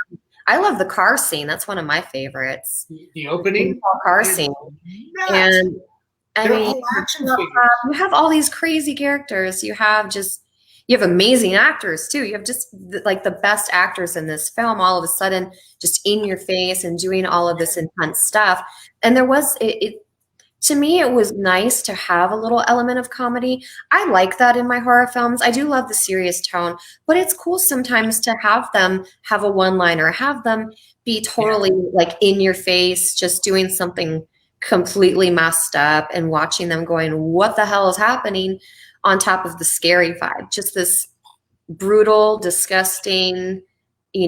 I love the car scene. That's one of my favorites. the The opening car is scene. nuts. And I They're mean, all action figures. you have all these crazy characters. You have amazing actors too. You have just like the best actors in this film all of a sudden just in your face and doing all of this intense stuff. And there was it to me, it was nice to have a little element of comedy. I like that in my horror films. I do love the serious tone, but it's cool sometimes to have them have a one-liner, have them be Yeah, totally like in your face, just doing something completely messed up and watching them going, what the hell is happening? On top of the scary vibe, just this brutal, disgusting,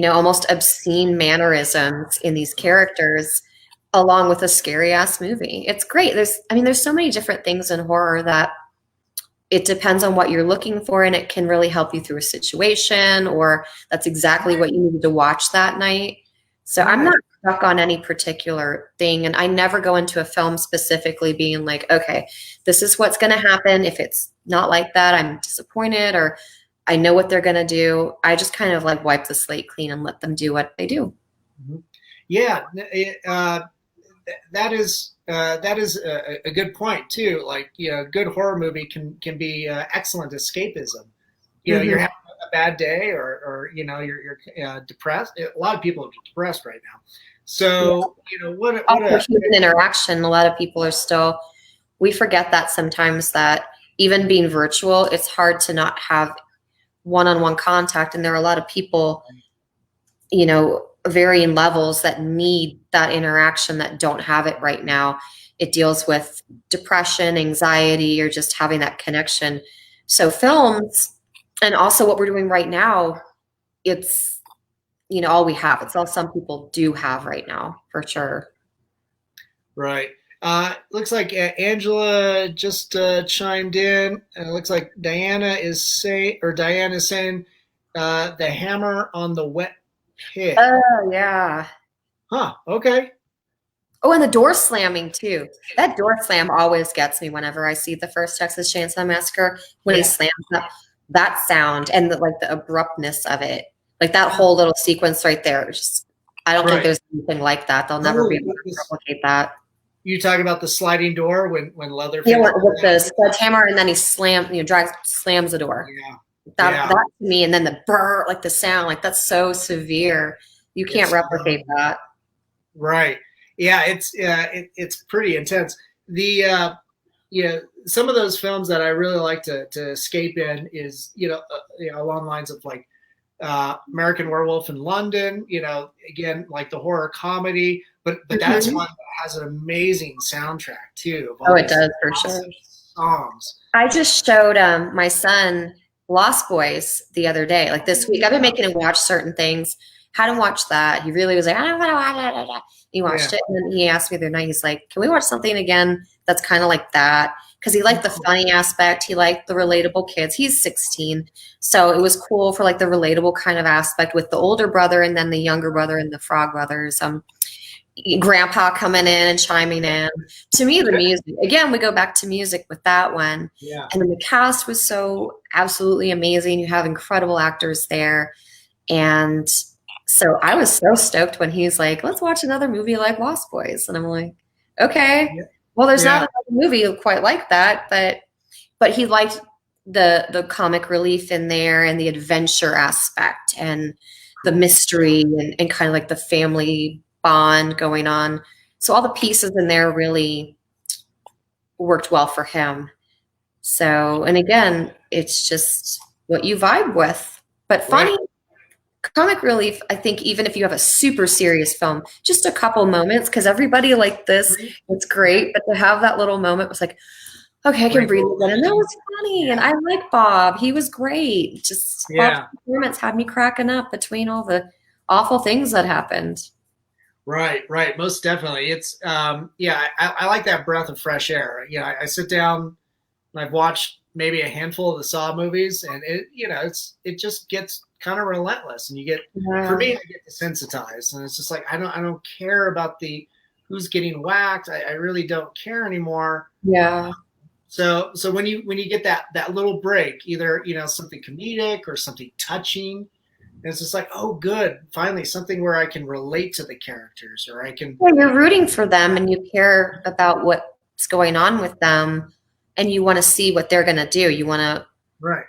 almost obscene mannerisms in these characters along with a scary ass movie. It's great. There's so many different things in horror that it depends on what you're looking for, and it can really help you through a situation, or that's exactly what you needed to watch that night. So I'm right. not stuck on any particular thing, and I never go into a film specifically being like, okay, this is what's going to happen. If it's not like that, I'm disappointed, or I know what they're going to do. I just kind of like wipe the slate clean and let them do what they do. Mhm. Yeah, that is a good point too. Like, a good horror movie can be excellent escapism. You're Mhm. having a bad day, or you're depressed. A lot of people are depressed right now. So Also human interaction. A lot of people are still, we forget that sometimes that even being virtual, it's hard to not have one-on-one contact. And there are a lot of people, varying levels that need that interaction that don't have it right now. It deals with depression, anxiety, or just having that connection. So films, and also what we're doing right now, it's, all we have. It's all some people do have right now, for sure. Right. Looks like Angela just chimed in. Looks like Diane is saying, the hammer on the wet pig. Oh, yeah. Huh. Okay. Oh, and the door slamming too. That door slam always gets me whenever I see the first Texas Chainsaw Massacre. When he Yeah. slams that sound and the abruptness of it, like that whole little sequence right there, just I don't think Right. there's anything like that. They'll never be Oh, able to replicate that. you talk about the sliding door when Yeah, Leatherface. with the sledgehammer, and then he slams the door. Yeah. That Yeah. to me, and then the burr, like the sound, like that's so severe. You can't It's replicate that. right. Yeah, it's pretty intense. The some of those films that I really like to escape in is along lines of like American Werewolf in London. Again, like the horror comedy, but that's Mhm. one that has an amazing soundtrack too of Oh, all it these does for sure. awesome songs. I just showed my son Lost Boys the other day, like this week. I've been making him watch certain things. Had him watch that. He really was like, I don't want to watch it. He watched Yeah. it, and then he asked me the other night, he's like, can we watch something again that's kind of like that? Because he liked the funny aspect. He liked the relatable kids. He's 16. So it was cool for like the relatable kind of aspect with the older brother and then the younger brother and the Frog Brothers. Grandpa coming in and chiming in. To me, the music, again, we go back to music with that one. Yeah. And then the cast was so absolutely amazing. You have incredible actors there. And so I was so stoked when he's like, let's watch another movie like Lost Boys. And I'm like, okay. Well, there's not another movie quite like that, but he liked the comic relief in there and the adventure aspect and the mystery and kind of like the family bond going on. So all the pieces in there really worked well for him. So, and again, it's just what you vibe with. But funny, comic relief, I think even if you have a super serious film, just a couple moments, because everybody like this, it's great. But to have that little moment was like, okay, I can breathe again. And that was funny. And I like Bob. He was great. Just Bob's performance had me cracking up between all the awful things that happened. Right. Most definitely. It's I like that breath of fresh air. I sit down and I've watched maybe a handful of the Saw movies, and it just gets kind of relentless, and you get for me, I get desensitized, and it's just like I don't care about the who's getting whacked. I really don't care anymore. Yeah. So when you get that little break, either something comedic or something touching, and it's just like, oh, good, finally something where I can relate to the characters, or I can. Yeah, you're rooting for them, and you care about what's going on with them, and you want to see what they're going to do. You want to, Right.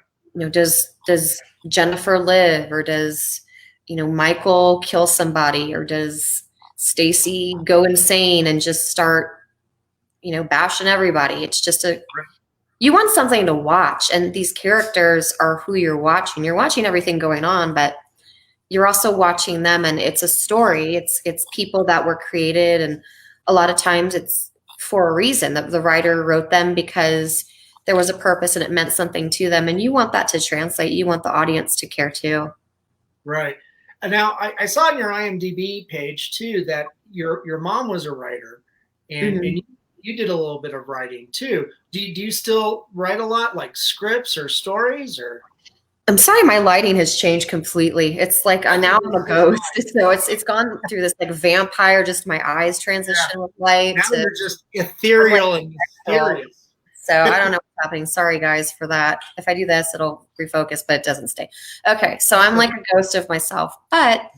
Does Jennifer live, or does Michael kill somebody, or does Stacy go insane and just start bashing everybody? It's just you want something to watch, and these characters are who you're watching. You're watching everything going on, but you're also watching them, and it's a story. It's people that were created, and a lot of times it's for a reason. The writer wrote them because there was a purpose and it meant something to them, and you want that to translate. You want the audience to care too. Right. And now I saw on your IMDb page too that your mom was a writer, and, and you did a little bit of writing too. Do you still write a lot, like scripts or stories, or? I'm sorry, my lighting has changed completely. It's like now I'm a ghost. So it's gone through this like vampire, just my eyes transition with light. Now you're just ethereal and mysterious. So I don't know what's happening. Sorry guys for that. If I do this, it'll refocus, but it doesn't stay. Okay, so I'm like a ghost of myself. But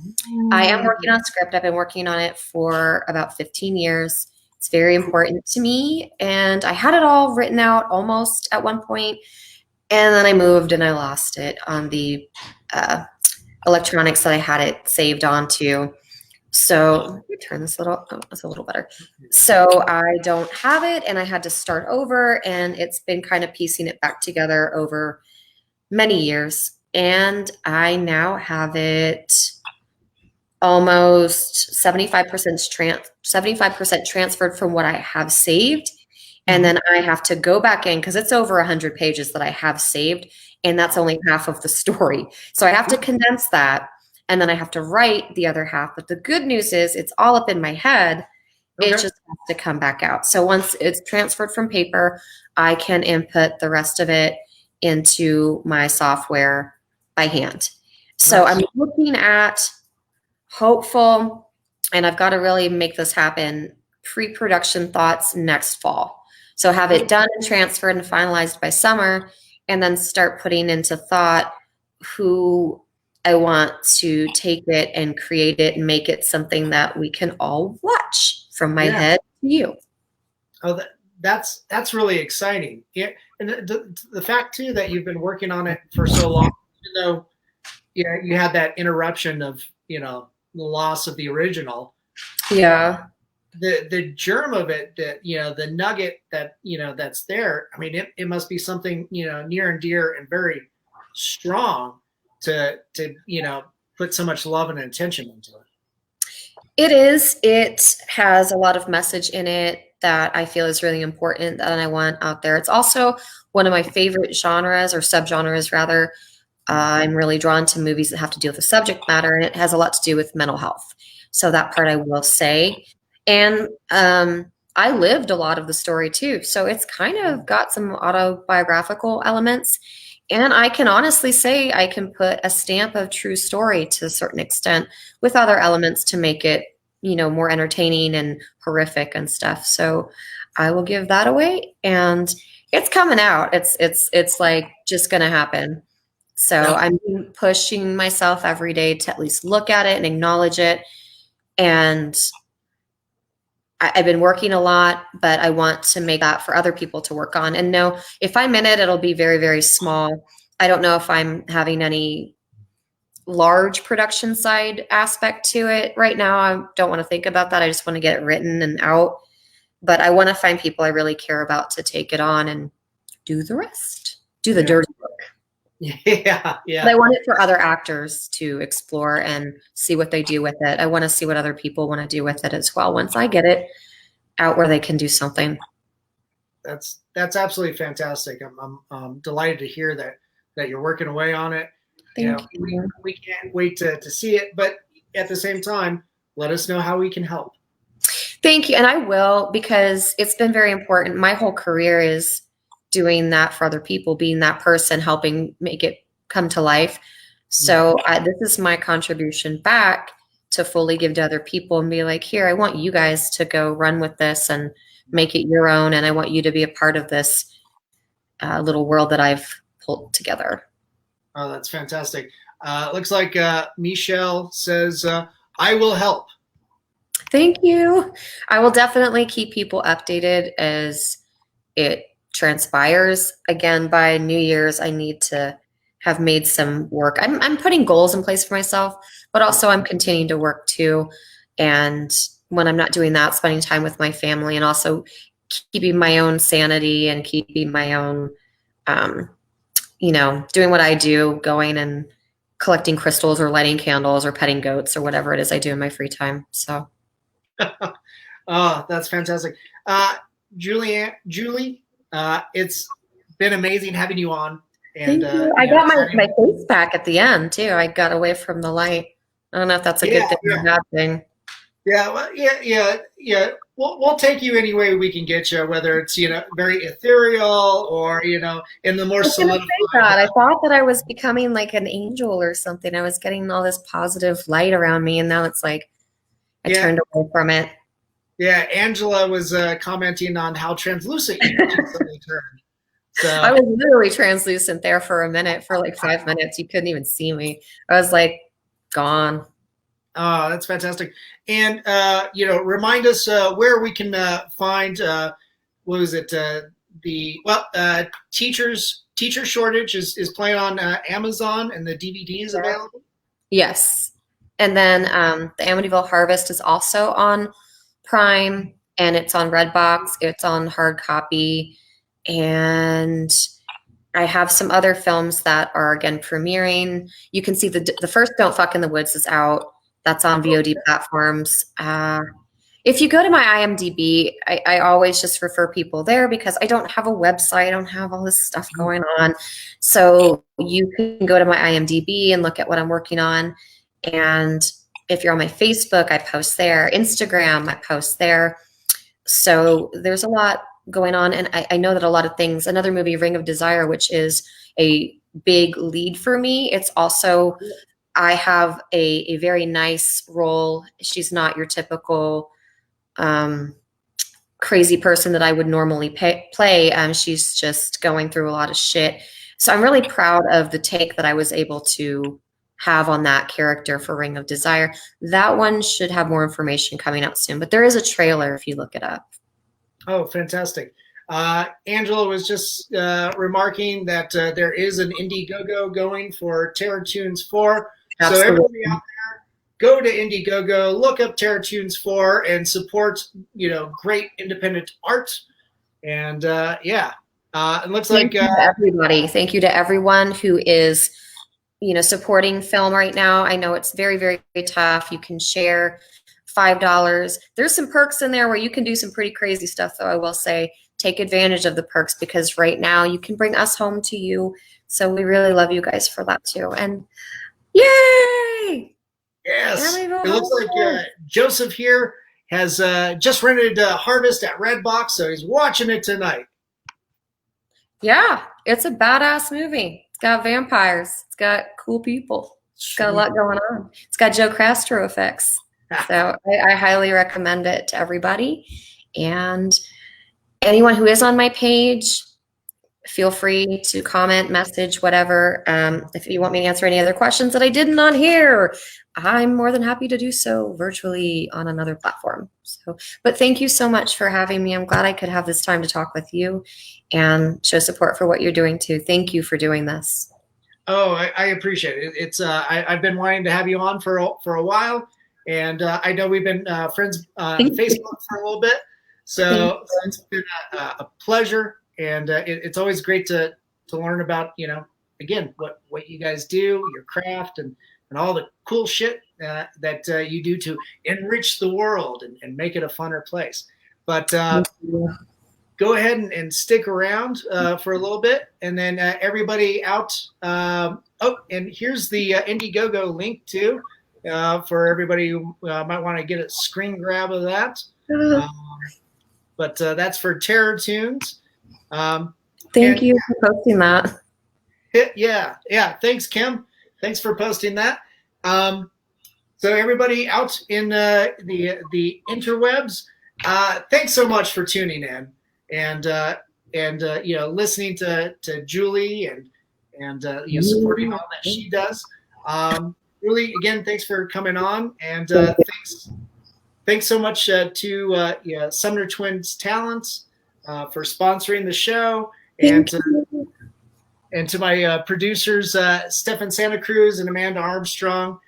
I am working on a script. I've been working on it for about 15 years. It's very important to me. And I had it all written out almost at one point. And then I moved and I lost it on the electronics that I had it saved onto. So let me turn this that's a little better. So I don't have it, and I had to start over, and it's been kind of piecing it back together over many years. And I now have it almost 75% transferred from what I have saved. And then I have to go back in because it's over 100 pages that I have saved, and that's only half of the story. So I have to condense that, and then I have to write the other half. But the good news is it's all up in my head. It just has to come back out. So once it's transferred from paper, I can input the rest of it into my software by hand. So I'm looking at hopeful, and I've got to really make this happen, pre-production thoughts next fall. So have it done and transferred and finalized by summer, and then start putting into thought who I want to take it and create it and make it something that we can all watch from my Yeah. head to you. Oh, that's really exciting. Yeah, and the fact too that you've been working on it for so long, even though you had that interruption of the loss of the original. Yeah. The germ of it, that the nugget that that's there. I mean, it must be something near and dear and very strong to put so much love and attention into it. It is. It has a lot of message in it that I feel is really important that I want out there. It's also one of my favorite genres or subgenres, rather. I'm really drawn to movies that have to deal with the subject matter, and it has a lot to do with mental health. So that part I will say. And I lived a lot of the story too. So it's kind of got some autobiographical elements. And I can honestly say I can put a stamp of true story to a certain extent with other elements to make it, more entertaining and horrific and stuff. So I will give that away, and it's coming out. It's like just gonna happen. So Yep. I'm pushing myself every day to at least look at it and acknowledge it. And I've been working a lot, but I want to make that for other people to work on. And no, if I'm in it, it'll be very, very small. I don't know if I'm having any large production side aspect to it right now. I don't want to think about that. I just want to get it written and out. But I want to find people I really care about to take it on and do the rest, do the dirty work. Yeah, yeah. But I want it for other actors to explore and see what they do with it. I want to see what other people want to do with it as well once I get it out where they can do something. That's absolutely fantastic. I'm delighted to hear that you're working away on it. Thank you. We can't wait to see it, but at the same time, let us know how we can help. Thank you. And I will, because it's been very important. My whole career is doing that for other people, being that person, helping make it come to life. So this is my contribution back to fully give to other people and be like, here, I want you guys to go run with this and make it your own. And I want you to be a part of this little world that I've pulled together. Oh, that's fantastic. Looks like Michelle says, I will help. Thank you. I will definitely keep people updated as it transpires. Again, by New Year's, I need to have made some work. I'm putting goals in place for myself, but also I'm continuing to work too. And when I'm not doing that, spending time with my family and also keeping my own sanity and keeping my own, doing what I do, going and collecting crystals or lighting candles or petting goats or whatever it is I do in my free time. So. Oh, that's fantastic. Julie, it's been amazing having you on. And I got my face back at the end too. I got away from the light. I don't know if that's a good thing or a bad thing. Yeah, well, yeah. We'll take you any way we can get you, whether it's very ethereal or in the more solidified. I thought that I was becoming like an angel or something. I was getting all this positive light around me, and now it's like I turned away from it. Yeah, Angela was commenting on how translucent you recently turned. So I was literally translucent there for a minute, for like 5 minutes. You couldn't even see me. I was like gone. Oh, that's fantastic. And remind us where we can find what was it? Teacher Shortage is playing on Amazon, and the DVD is available. Yes, and then the Amityville Harvest is also on Prime, and it's on Redbox. It's on hard copy, and I have some other films that are again premiering. You can see the first Don't Fuck in the Woods is out. That's on VOD platforms. If you go to my IMDb, I always just refer people there because I don't have a website. I don't have all this stuff going on. So you can go to my IMDb and look at what I'm working on. And if you're on my Facebook, I post there. Instagram, I post there. So there's a lot going on. And I know that a lot of things, another movie, Ring of Desire, which is a big lead for me. It's also, I have a very nice role. She's not your typical crazy person that I would normally play. She's just going through a lot of shit. So I'm really proud of the take that I was able to have on that character for Ring of Desire. That one should have more information coming out soon, but there is a trailer if you look it up. Oh, fantastic. Angela was just remarking that there is an Indiegogo going for Terror Tunes 4. Absolutely. So everybody out there, go to Indiegogo, look up Terror Tunes 4, and support, great independent art. And it looks Thank you to everybody. Thank you to everyone who is, supporting film right now. I know it's very, very, very tough. You can share $5. There's some perks in there where you can do some pretty crazy stuff, though. I will say, take advantage of the perks, because right now you can bring us home to you. So we really love you guys for that too. And yay! Yes, it looks like Joseph here has just rented Harvest at Redbox, so he's watching it tonight. Yeah, it's a badass movie. It's got vampires. It's got cool people. It's got a lot going on. It's got Joe Castro effects. So I highly recommend it to everybody. And anyone who is on my page, feel free to comment, message, whatever. If you want me to answer any other questions that I didn't on here, I'm more than happy to do so virtually on another platform. But thank you so much for having me. I'm glad I could have this time to talk with you and show support for what you're doing too. Thank you for doing this. Oh, I appreciate it. It's I've been wanting to have you on for a while, and I know we've been friends on Facebook for a little bit. So it's been a pleasure, and it's always great to learn about, again, what you guys do, your craft, and all the cool shit that you do to enrich the world and make it a funner place. But go ahead and stick around for a little bit, and then everybody out. And here's the Indiegogo link too for everybody who might want to get a screen grab of that. But that's for Terror Tunes. Thank you for posting that. Yeah. Thanks, Kim. Thanks for posting that. So everybody out in the interwebs, thanks so much for tuning in and listening to Julie and supporting all that she does. Really, again, thanks for coming on, and thanks so much to Sumner Twins Talents for sponsoring the show, and to my producers, Stefan Santa Cruz and Amanda Armstrong.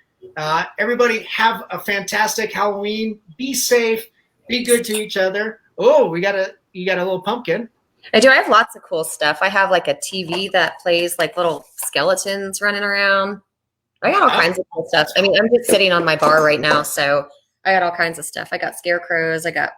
Everybody have a fantastic Halloween. Be safe. Be good to each other. Oh, you got a little pumpkin. I do. I have lots of cool stuff. I have like a TV that plays like little skeletons running around. I got all kinds of cool stuff. I mean, I'm just sitting on my bar right now, so I got all kinds of stuff. I got scarecrows. I got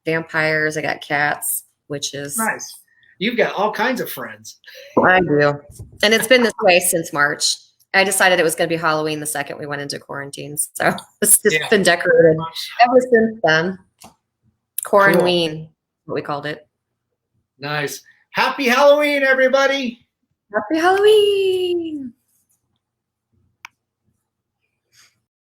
vampires. I got cats, witches. Nice. You've got all kinds of friends. I do. And it's been this way since March. I decided it was going to be Halloween the second we went into quarantine. So it's just been decorated ever since then. Quarantine, what we called it. Nice. Happy Halloween, everybody. Happy Halloween.